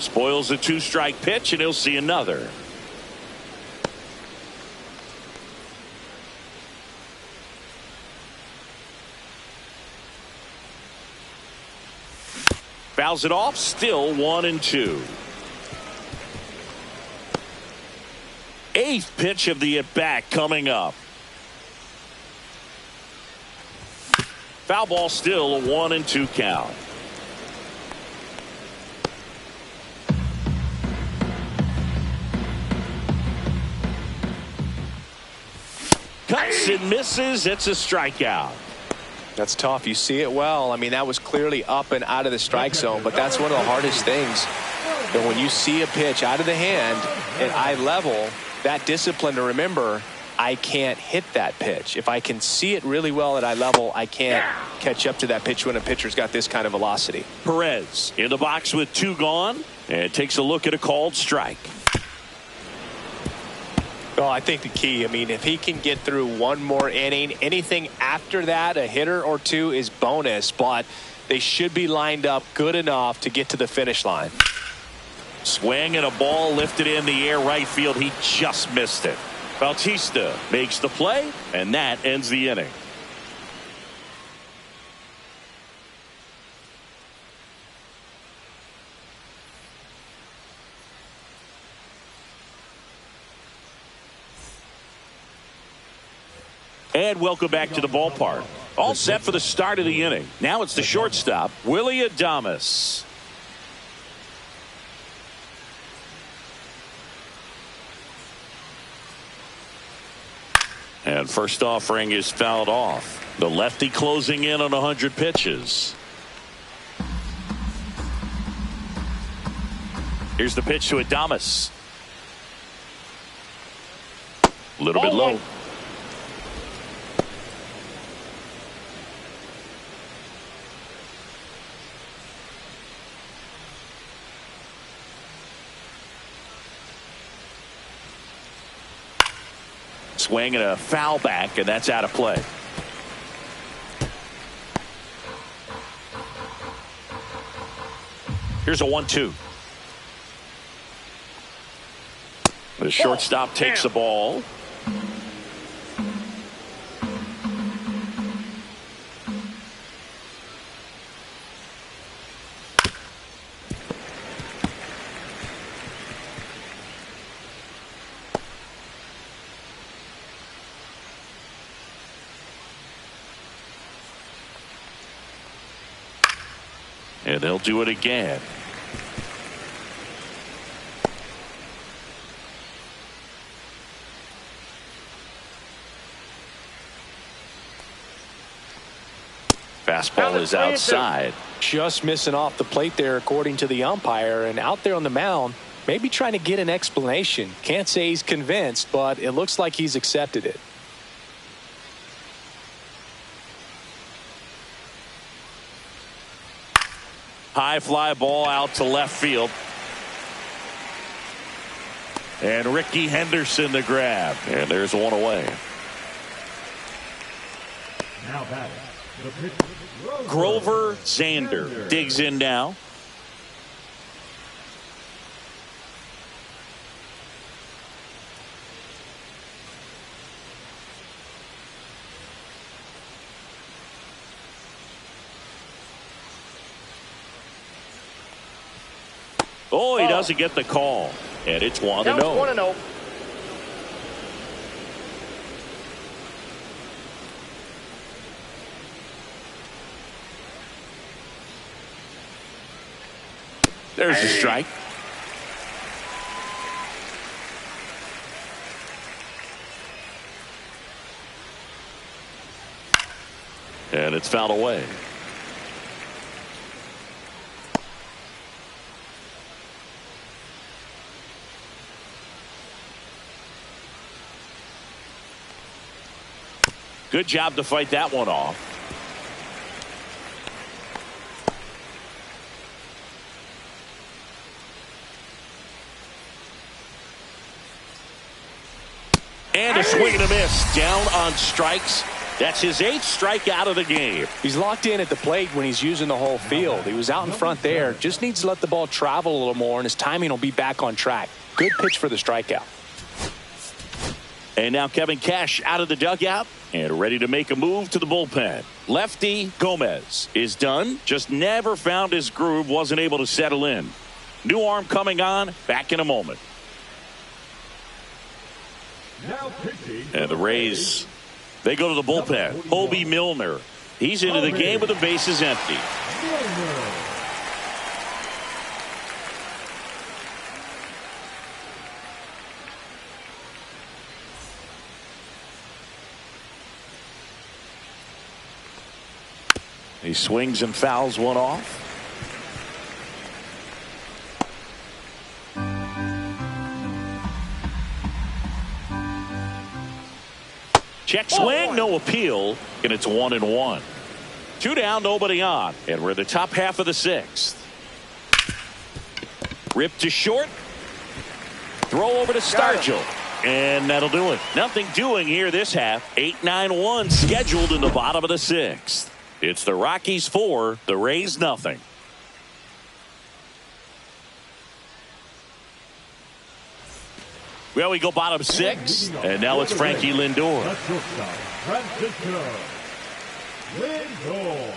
Spoils a 2-strike pitch, and he'll see another. Fouls it off, still 1-2. 8th pitch of the at-bat coming up. Foul ball, still a 1-2 count. Cuts and misses. It's a strikeout. That's tough. You see it well. I mean, that was clearly up and out of the strike zone, but that's one of the hardest things. And when you see a pitch out of the hand at eye level, that discipline to remember, I can't hit that pitch. If I can see it really well at eye level, I can't catch up to that pitch when a pitcher's got this kind of velocity. Perez in the box with 2 gone and takes a look at a called strike. Well, I think the key, I mean, if he can get through one more inning, anything after that, a hitter or 2 is bonus, but they should be lined up good enough to get to the finish line. Swing and a ball lifted in the air right field. He just missed it. Bautista makes the play, and that ends the inning. And welcome back to the ballpark. All set for the start of the inning. Now it's the shortstop, Willie Adames. And first offering is fouled off. The lefty closing in on 100 pitches. Here's the pitch to Adames. A little bit low. Swing and a foul back, and that's out of play. Here's a 1-2. The shortstop takes the ball. And they'll do it again. Fastball is outside. Just missing off the plate there, according to the umpire, and out there on the mound, maybe trying to get an explanation. Can't say he's convinced, but it looks like he's accepted it. High fly ball out to left field. And Ricky Henderson the grab. And there's one away. Now batting, the pitcher, Grover Zander digs in now. Oh, he doesn't get the call. And it's 1-0. 1-0. There's a strike. And it's fouled away. Good job to fight that one off. And a swing and a miss. Down on strikes. That's his 8th strikeout of the game. He's locked in at the plate when he's using the whole field. He was out in front there. Just needs to let the ball travel a little more, and his timing will be back on track. Good pitch for the strikeout. And now Kevin Cash out of the dugout and ready to make a move to the bullpen. Lefty Gomez is done. Just never found his groove. Wasn't able to settle in. New arm coming on. Back in a moment. And the Rays, they go to the bullpen. Hobie Milner. He's into the game with the bases empty. He swings and fouls one off. Check swing, no appeal, and it's 1-1. 2 down, nobody on, and we're in the top half of the 6th. Rip to short. Throw over to Stargell, and that'll do it. Nothing doing here this half. 8-9-1 scheduled in the bottom of the 6th. It's the Rockies 4, the Rays nothing. Well, we go bottom 6, and now it's Frankie Lindor. Francisco Lindor.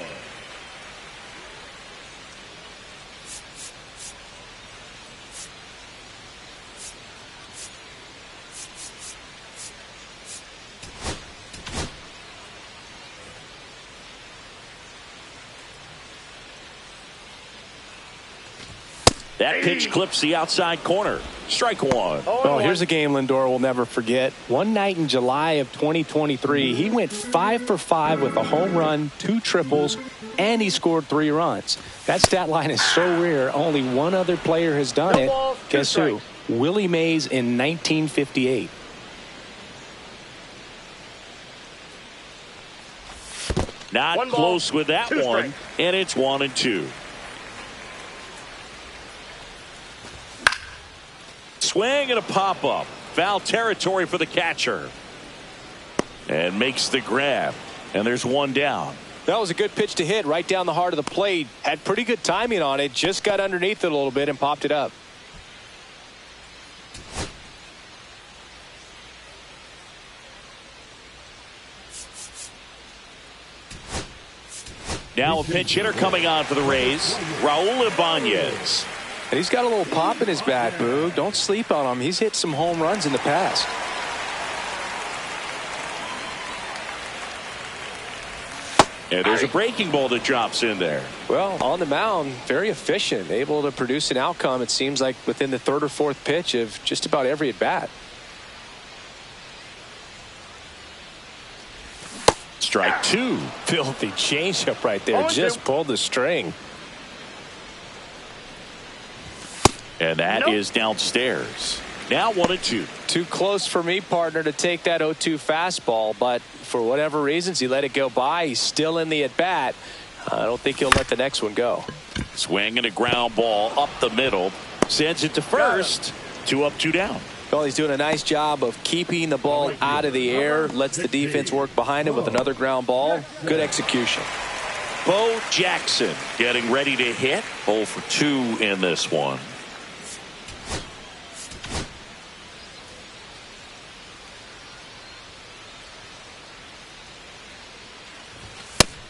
That pitch clips the outside corner. Strike one. Oh, here's a game Lindor will never forget. One night in July of 2023, he went 5 for 5 with a home run, 2 triples, and he scored 3 runs. That stat line is so rare, only one other player has done it. Guess who? Willie Mays in 1958. Not close with that one, and it's 1-2. Swing and a pop-up. Foul territory for the catcher. And makes the grab. And there's 1 down. That was a good pitch to hit right down the heart of the plate. Had pretty good timing on it. Just got underneath it a little bit and popped it up. Now a pinch hitter coming on for the Rays. Raul Ibanez. And he's got a little pop in his bat, Boog. Don't sleep on him. He's hit some home runs in the past. And there's a breaking ball that drops in there. Well, on the mound, very efficient, able to produce an outcome, it seems like, within the 3rd or 4th pitch of just about every at bat. Strike 2. Filthy changeup right there. Just pulled the string. And that is downstairs. Now 1-2. Too close for me, partner, to take that 0-2 fastball, but for whatever reasons, he let it go by. He's still in the at-bat. I don't think he'll let the next one go. Swing and a ground ball up the middle. Sends it to first. 2 up, 2 down. Well, he's doing a nice job of keeping the ball out of the air. Lets the defense work behind it with another ground ball. Good execution. Bo Jackson getting ready to hit. 0 for 2 in this one.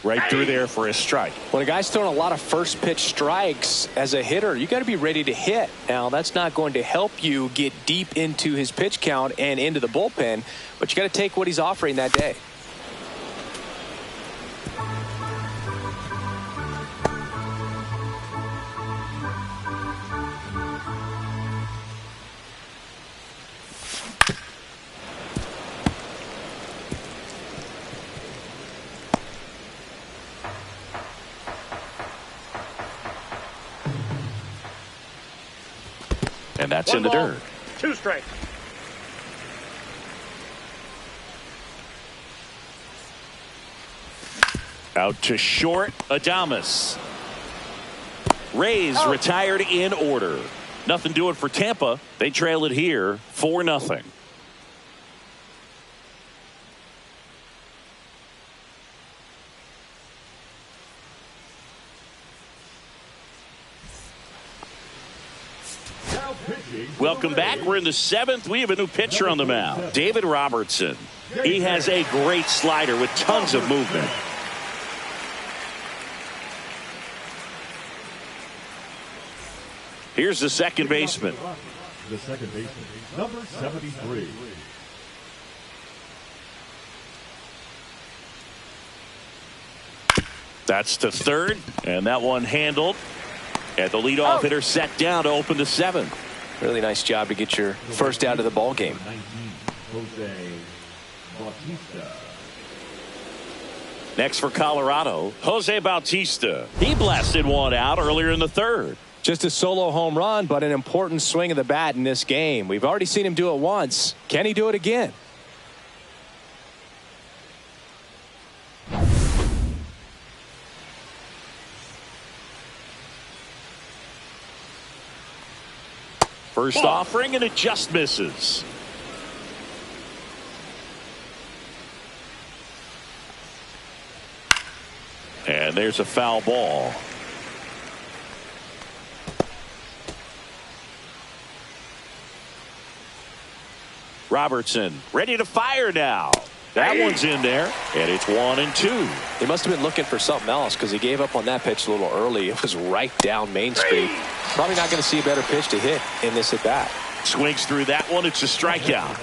Right through there for a strike. When a guy's throwing a lot of first pitch strikes as a hitter, you got to be ready to hit. Now, that's not going to help you get deep into his pitch count and into the bullpen, but you got to take what he's offering that day. And that's One in the ball, dirt. 2 strikes. Out to short, Adames. Rays retired in order. Nothing doing for Tampa. They trail it here 4-0. Welcome back. We're in the 7th. We have a new pitcher on the mound, David Robertson. He has a great slider with tons of movement. Here's the second baseman. The second baseman, number 73. That's to third, and that one handled. And the leadoff hitter set down to open the 7th. Really nice job to get your first out of the ball game. 19, Jose Bautista. Next for Colorado, Jose Bautista. He blasted one out earlier in the 3rd. Just a solo home run, but an important swing of the bat in this game. We've already seen him do it once. Can he do it again? First offering, and it just misses. And there's a foul ball. Robertson ready to fire now. That one's in there, and it's 1-2. He must have been looking for something else because he gave up on that pitch a little early. It was right down Main Street. Probably not going to see a better pitch to hit in this at bat. Swings through that one. It's a strikeout.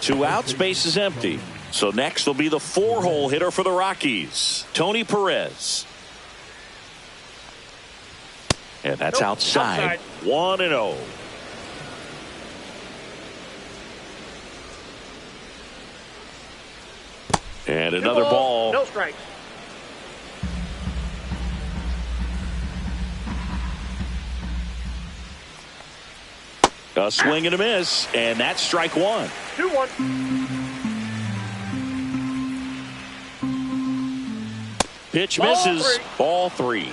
2 outs, base is empty. So next will be the 4-hole hitter for the Rockies, Tony Perez. And that's outside. 1-0. And another ball. No strikes. A swing and a miss, and that's strike 1. 2-1. Pitch misses. Ball 3.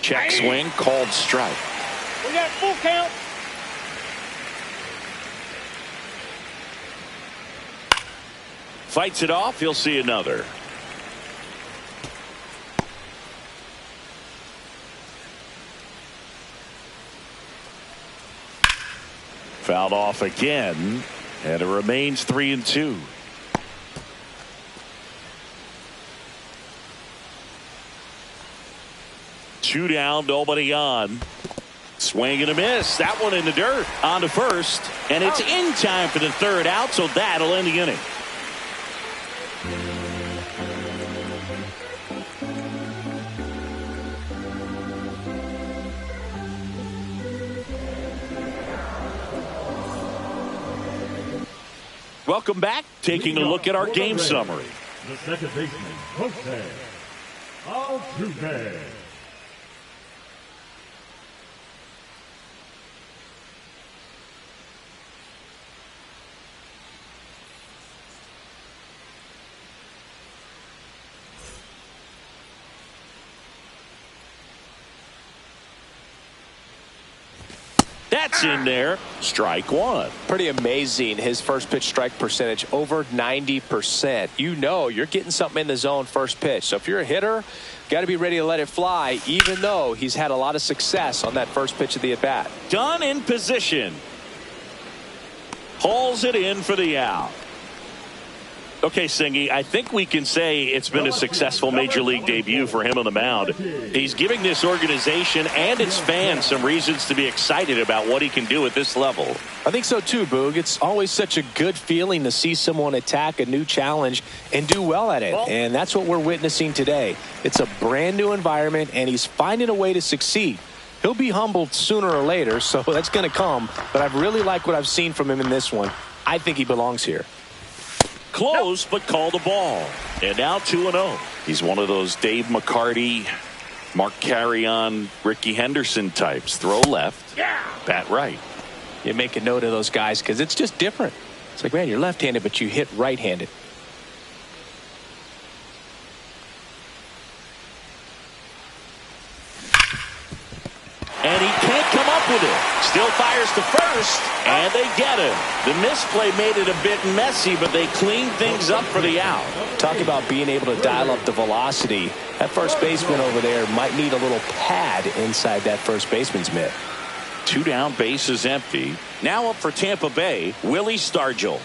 Check swing, called strike. We got full count. Fights it off. He'll see another. Fouled off again, and it remains 3-2. Two down, nobody on. Swing and a miss. That one in the dirt. On to first, and it's in time for the 3rd out, so that'll end the inning. Welcome back. Taking a look at our game summary. The second baseman, Jose Altuve. That's in there. Strike 1. Pretty amazing. His first pitch strike percentage over 90%. You know you're getting something in the zone first pitch. So if you're a hitter, got to be ready to let it fly, even though he's had a lot of success on that first pitch of the at bat. Done in position. Hauls it in for the out. Okay, Singy, I think we can say it's been a successful major league debut for him on the mound. He's giving this organization and its fans some reasons to be excited about what he can do at this level. I think so too, Boog. It's always such a good feeling to see someone attack a new challenge and do well at it. And that's what we're witnessing today. It's a brand new environment, and he's finding a way to succeed. He'll be humbled sooner or later, so that's going to come. But I really like what I've seen from him in this one. I think he belongs here. Close, but called a ball. And now 2-0. He's one of those Dave McCarty Mark Carrion, Ricky Henderson types. Throw left, bat right. You make a note of those guys because it's just different. It's like, man, you're left-handed, but you hit right-handed. And he can't come up with it. Still fires to first, and they get him. The misplay made it a bit messy, but they cleaned things up for the out. Talk about being able to dial up the velocity. That first baseman over there might need a little pad inside that first baseman's mitt. 2 down, bases empty. Now up for Tampa Bay, Willie Stargell.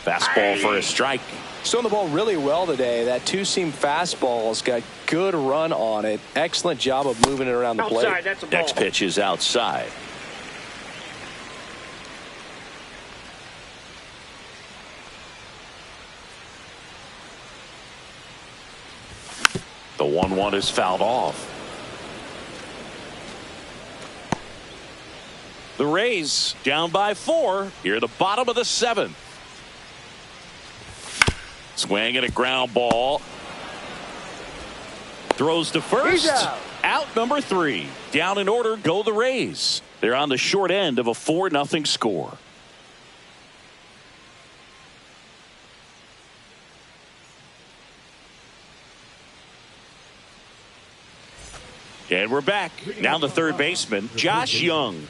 Fastball for a strike. Throwing the ball really well today. That two-seam fastball's got good run on it. Excellent job of moving it around the plate. That's a ball. Next pitch is outside. The 1-1 is fouled off. The Rays down by 4 here at the bottom of the 7th. Swing and a ground ball. Throws to first. Out number 3. Down in order go the Rays. They're on the short end of a 4-0 score. And we're back. Now the third baseman, Josh Young.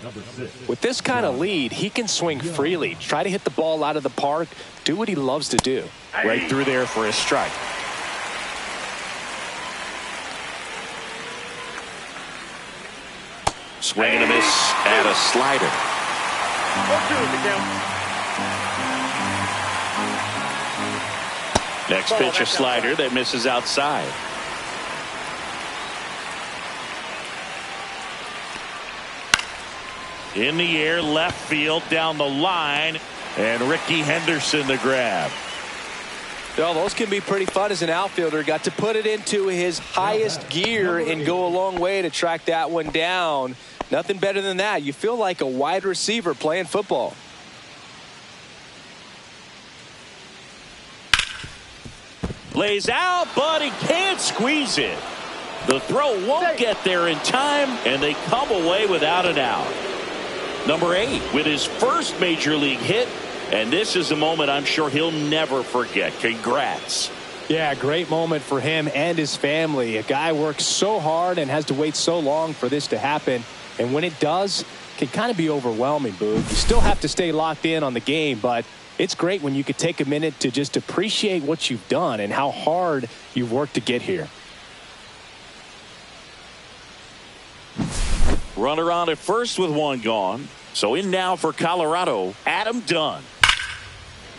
With this kind of lead, he can swing freely. Try to hit the ball out of the park. Do what he loves to do. Right through there for a strike. Swing and a miss at a slider. Next pitch, a slider that misses outside. In the air, left field, down the line, and Ricky Henderson the grab. Well, those can be pretty fun as an outfielder. Got to put it into his highest gear and go a long way to track that one down. Nothing better than that. You feel like a wide receiver playing football. Lays out, but he can't squeeze it. The throw won't get there in time, and they come away without an out. Number 8 with his first major league hit, and this is a moment I'm sure he'll never forget. Congrats. Yeah, great moment for him and his family. A guy works so hard and has to wait so long for this to happen, and when it does, it can kind of be overwhelming, Boog. You still have to stay locked in on the game, but it's great when you could take a minute to just appreciate what you've done and how hard you've worked to get here. Runner on at first with 1 gone. So in now for Colorado, Adam Dunn.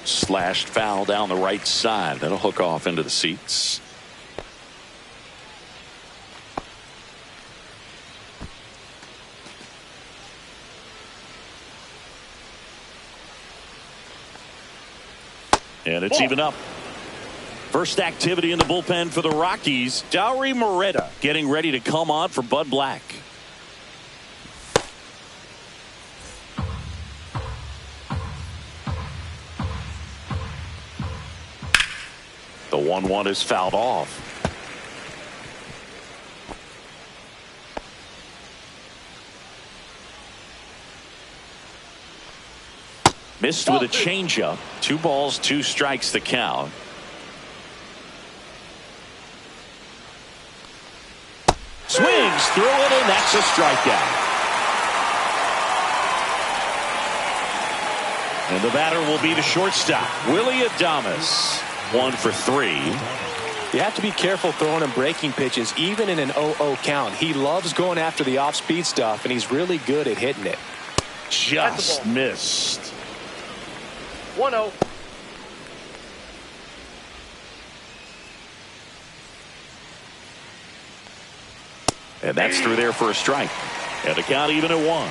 Slashed foul down the right side. That'll hook off into the seats. And it's even up. First activity in the bullpen for the Rockies. Dauri Moreta getting ready to come on for Bud Black. The 1-1 is fouled off. Missed with a changeup. 2 balls, 2 strikes the count. Swings through it, and that's a strikeout. And the batter will be the shortstop, Willie Adames. 1 for 3. You have to be careful throwing him breaking pitches, even in an 0-0 count. He loves going after the off-speed stuff, and he's really good at hitting it. Just missed. 1-0. And that's through there for a strike. And the count even at 1.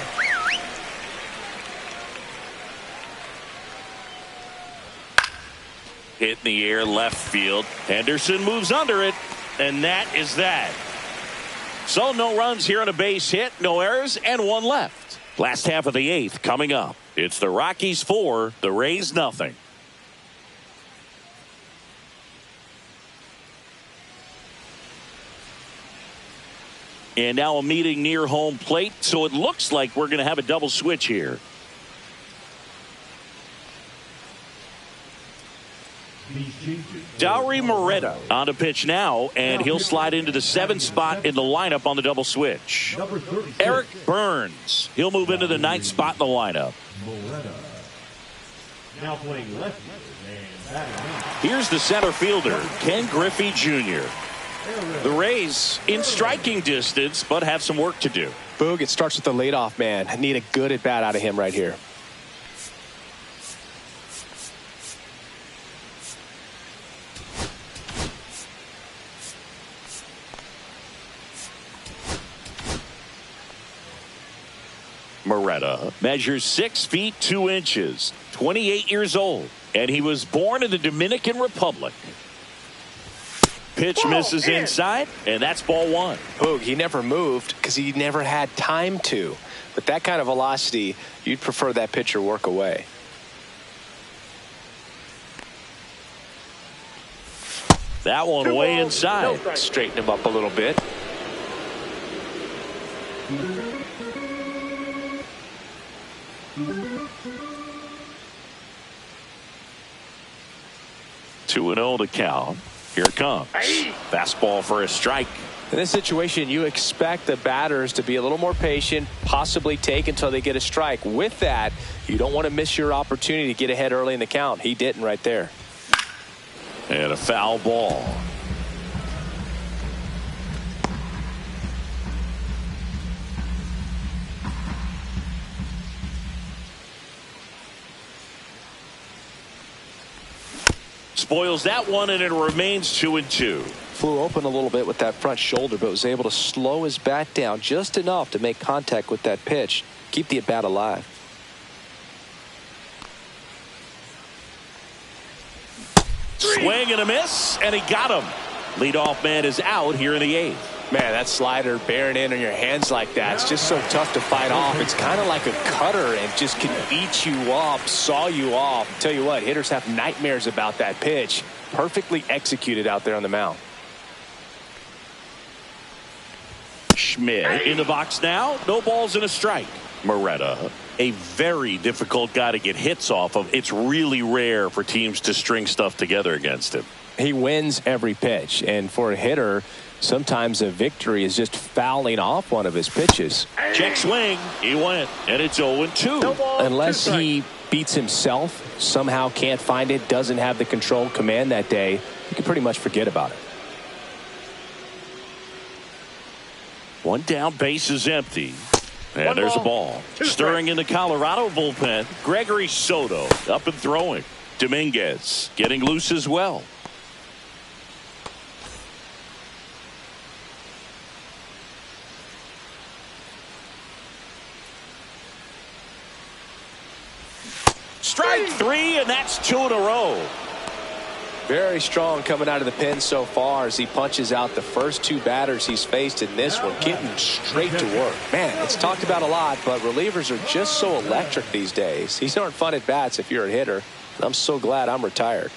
Hit in the air, left field. Henderson moves under it, and that is that. So no runs here on a base hit, no errors, and 1 left. Last half of the 8th coming up. It's the Rockies 4, the Rays nothing. And now a meeting near home plate, so it looks like we're going to have a double switch here. Dauri Moreta on the pitch now, and he'll slide into the 7th spot in the lineup on the double switch. Eric Burns, he'll move into the 9th spot in the lineup. Now playing left. Here's the center fielder, Ken Griffey Jr. The Rays in striking distance, but have some work to do. Boog, it starts with the leadoff man. I need a good at bat out of him right here. Moreta measures 6 feet 2 inches, 28 years old, and he was born in the Dominican Republic. Pitch misses inside, and that's ball 1. Boog, he never moved because he never had time to. But that kind of velocity, you'd prefer that pitcher work away. That one way inside. Straighten him up a little bit. Two and 0 to count. Here it comes. Fastball for a strike. In this situation, you expect the batters to be a little more patient, possibly take until they get a strike. With that, you don't want to miss your opportunity to get ahead early in the count. He didn't right there. And a foul ball. Spoils that one, and it remains 2-2. Flew open a little bit with that front shoulder, but was able to slow his bat down just enough to make contact with that pitch. Keep the at bat alive. Swing and a miss, and he got him. Leadoff man is out here in the 8th. Man, that slider bearing in on your hands like that, it's just so tough to fight off. It's kind of like a cutter and just can eat you up, saw you off. Tell you what, hitters have nightmares about that pitch. Perfectly executed out there on the mound. Schmidt in the box now. No balls and a strike. Moreta, a very difficult guy to get hits off of. It's really rare for teams to string stuff together against him. He wins every pitch, and for a hitter, sometimes a victory is just fouling off one of his pitches. Check swing. He went, and it's 0-2. Unless he beats himself, somehow can't find it, doesn't have the control command that day, you can pretty much forget about it. One down, base is empty. And there's a ball. Stirring in the Colorado bullpen, Gregory Soto up and throwing. Dominguez getting loose as well. Strike 3, and that's 2 in a row. Very strong coming out of the pen so far as he punches out the first 2 batters he's faced in this one, getting straight to work. Man, it's talked about a lot, but relievers are just so electric these days. These aren't fun at bats if you're a hitter. I'm so glad I'm retired.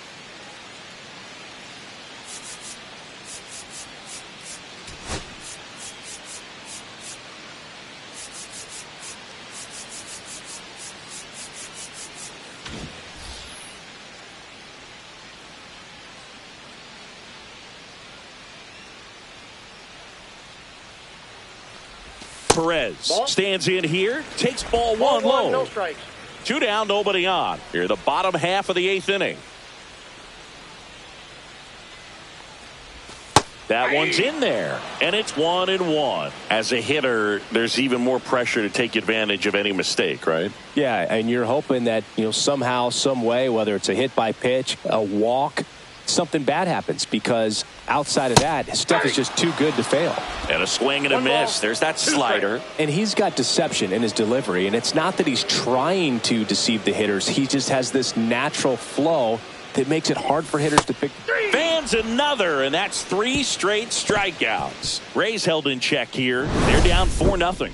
Perez stands in here, takes ball 1 low. No strikes. 2 down, nobody on. Here the bottom half of the 8th inning. That one's in there, and it's 1-1. As a hitter, there's even more pressure to take advantage of any mistake, right? Yeah, and you're hoping that, somehow, some way, whether it's a hit by pitch, a walk, something bad happens, because outside of that, his stuff is just too good to fail. And a swing and a miss. There's that slider. And he's got deception in his delivery, and it's not that he's trying to deceive the hitters. He just has this natural flow that makes it hard for hitters to pick. Fans another, and that's 3 straight strikeouts. Rays held in check here. They're down 4-0.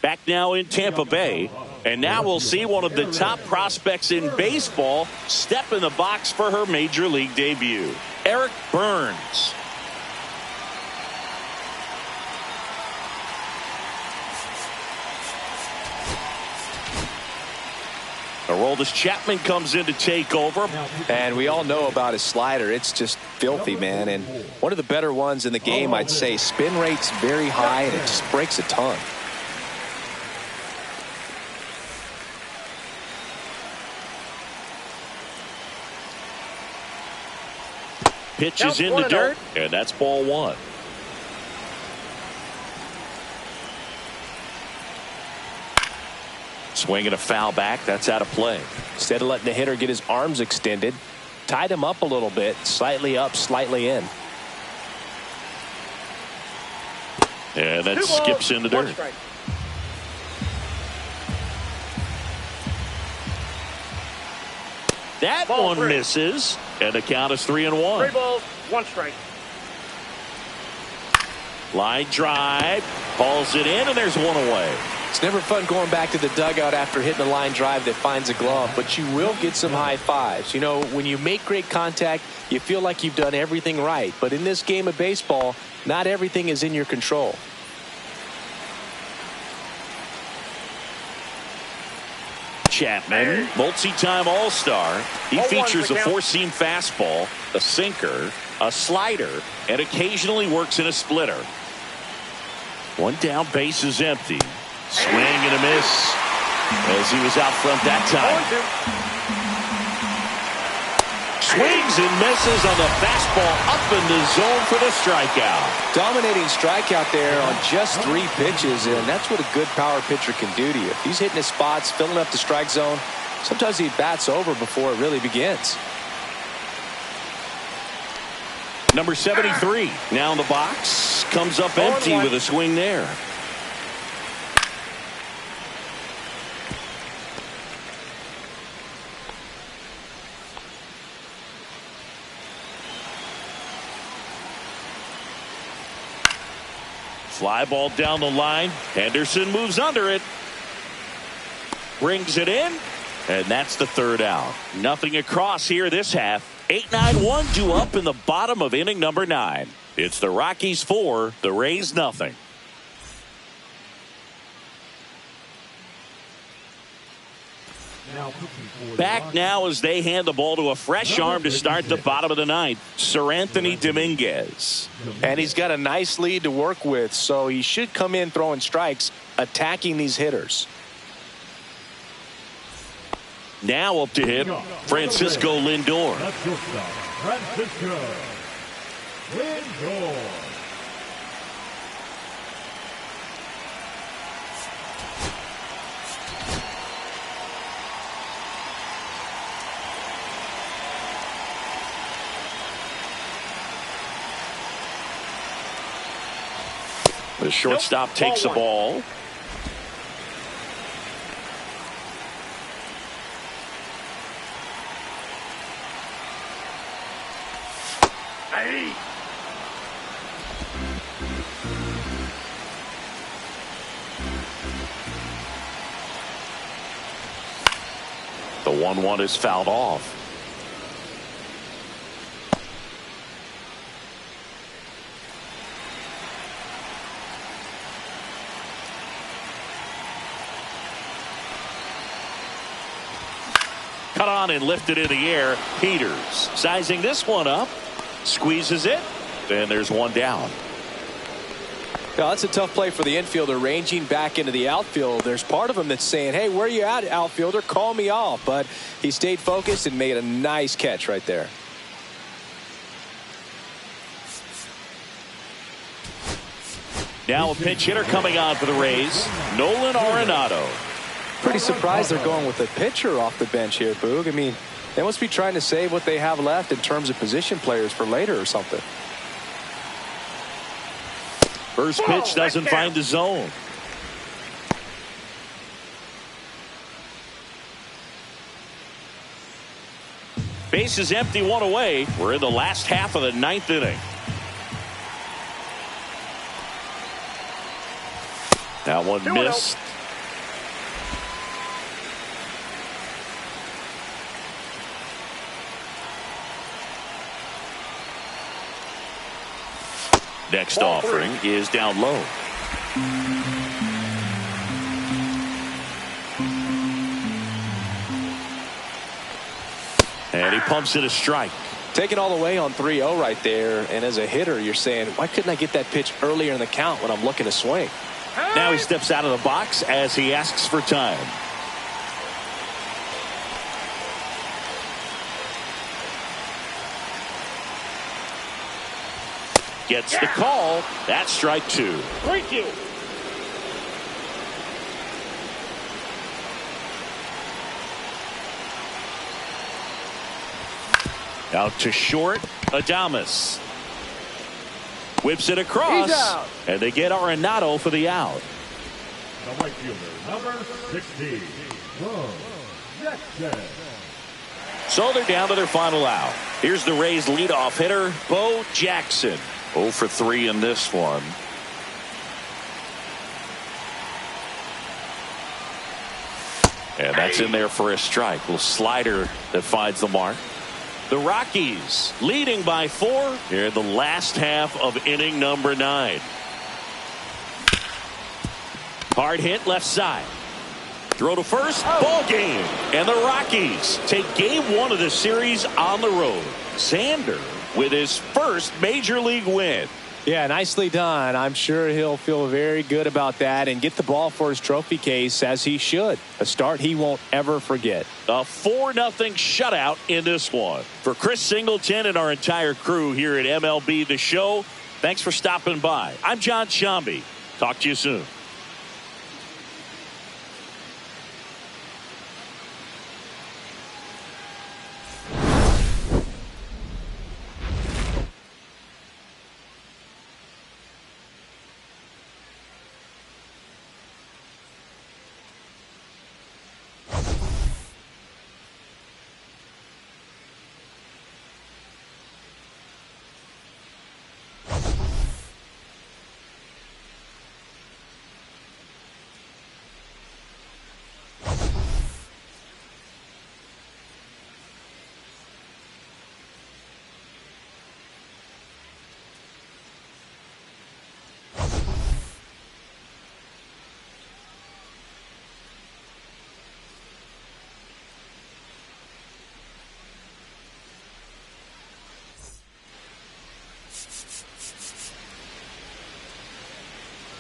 Back now in Tampa Bay. And now we'll see one of the top prospects in baseball step in the box for her major league debut. Eric Burns. Aroldis Chapman comes in to take over. And we all know about his slider. It's just filthy, man. And one of the better ones in the game, I'd say. Spin rate's very high, and it just breaks a ton. Pitches in the dirt, and that's ball one. Swinging a foul back. That's out of play. Instead of letting the hitter get his arms extended, tied him up a little bit, slightly up, slightly in. And that skips in the dirt. That one misses, and the count is 3-1. 3 balls, 1 strike. Line drive, hauls it in, and there's one away. It's never fun going back to the dugout after hitting a line drive that finds a glove, but you will get some high fives. You know, when you make great contact, you feel like you've done everything right. But in this game of baseball, not everything is in your control. Chapman, multi-time All-Star. He features a 4-seam fastball, a sinker, a slider, and occasionally works in a splitter. One down, base is empty. Swing and a miss as he was out front that time. Swings and misses on the fastball up in the zone for the strikeout. Dominating strikeout there on just 3 pitches, and that's what a good power pitcher can do to you. If he's hitting his spots, filling up the strike zone, sometimes he bats over before it really begins. Number 73 now in the box, comes up empty with a swing there. Fly ball down the line. Henderson moves under it. Brings it in. And that's the 3rd out. Nothing across here this half. 8-9-1 due up in the bottom of inning number 9. It's the Rockies 4, the Rays nothing. Back now as they hand the ball to a fresh arm to start the bottom of the 9th. Seranthony Dominguez. And he's got a nice lead to work with, so he should come in throwing strikes, attacking these hitters. Now up to him, Francisco Lindor. Francisco Lindor. The shortstop takes the ball. Hey. The 1-1 is fouled off. Cut on and lifted in the air. Peters sizing this one up. Squeezes it. And there's one down. Now, that's a tough play for the infielder, ranging back into the outfield. There's part of him that's saying, hey, where you at, outfielder? Call me off. But he stayed focused and made a nice catch right there. Now a pinch hitter coming on for the Rays. Nolan Arenado. Pretty surprised they're going with a pitcher off the bench here, Boog. I mean, they must be trying to save what they have left in terms of position players for later or something. First pitch doesn't find the zone. Base is empty, one away. We're in the last half of the 9th inning. That one missed. Next offering is down low. And he pumps it a strike. Taking all the way on 3-0 right there. And as a hitter, you're saying, why couldn't I get that pitch earlier in the count when I'm looking to swing? Now he steps out of the box as he asks for time. Gets the call. That's strike 2. Thank you. Out to short, Adames. Whips it across, and they get Arenado for the out. The right fielder, number 16, Jackson. So they're down to their final out. Here's the Rays leadoff hitter, Bo Jackson. 0 for 3 in this one. And that's in there for a strike. Little slider that finds the mark. The Rockies leading by 4 here in the last half of inning number 9. Hard hit left side. Throw to first. Ball game. And the Rockies take game 1 of the series on the road. Xander with his first major league win. Yeah, nicely done. I'm sure he'll feel very good about that and get the ball for his trophy case, as he should. A start he won't ever forget. A 4-0 shutout in this one. For Chris Singleton and our entire crew here at MLB The Show, thanks for stopping by. I'm John Shambi. Talk to you soon.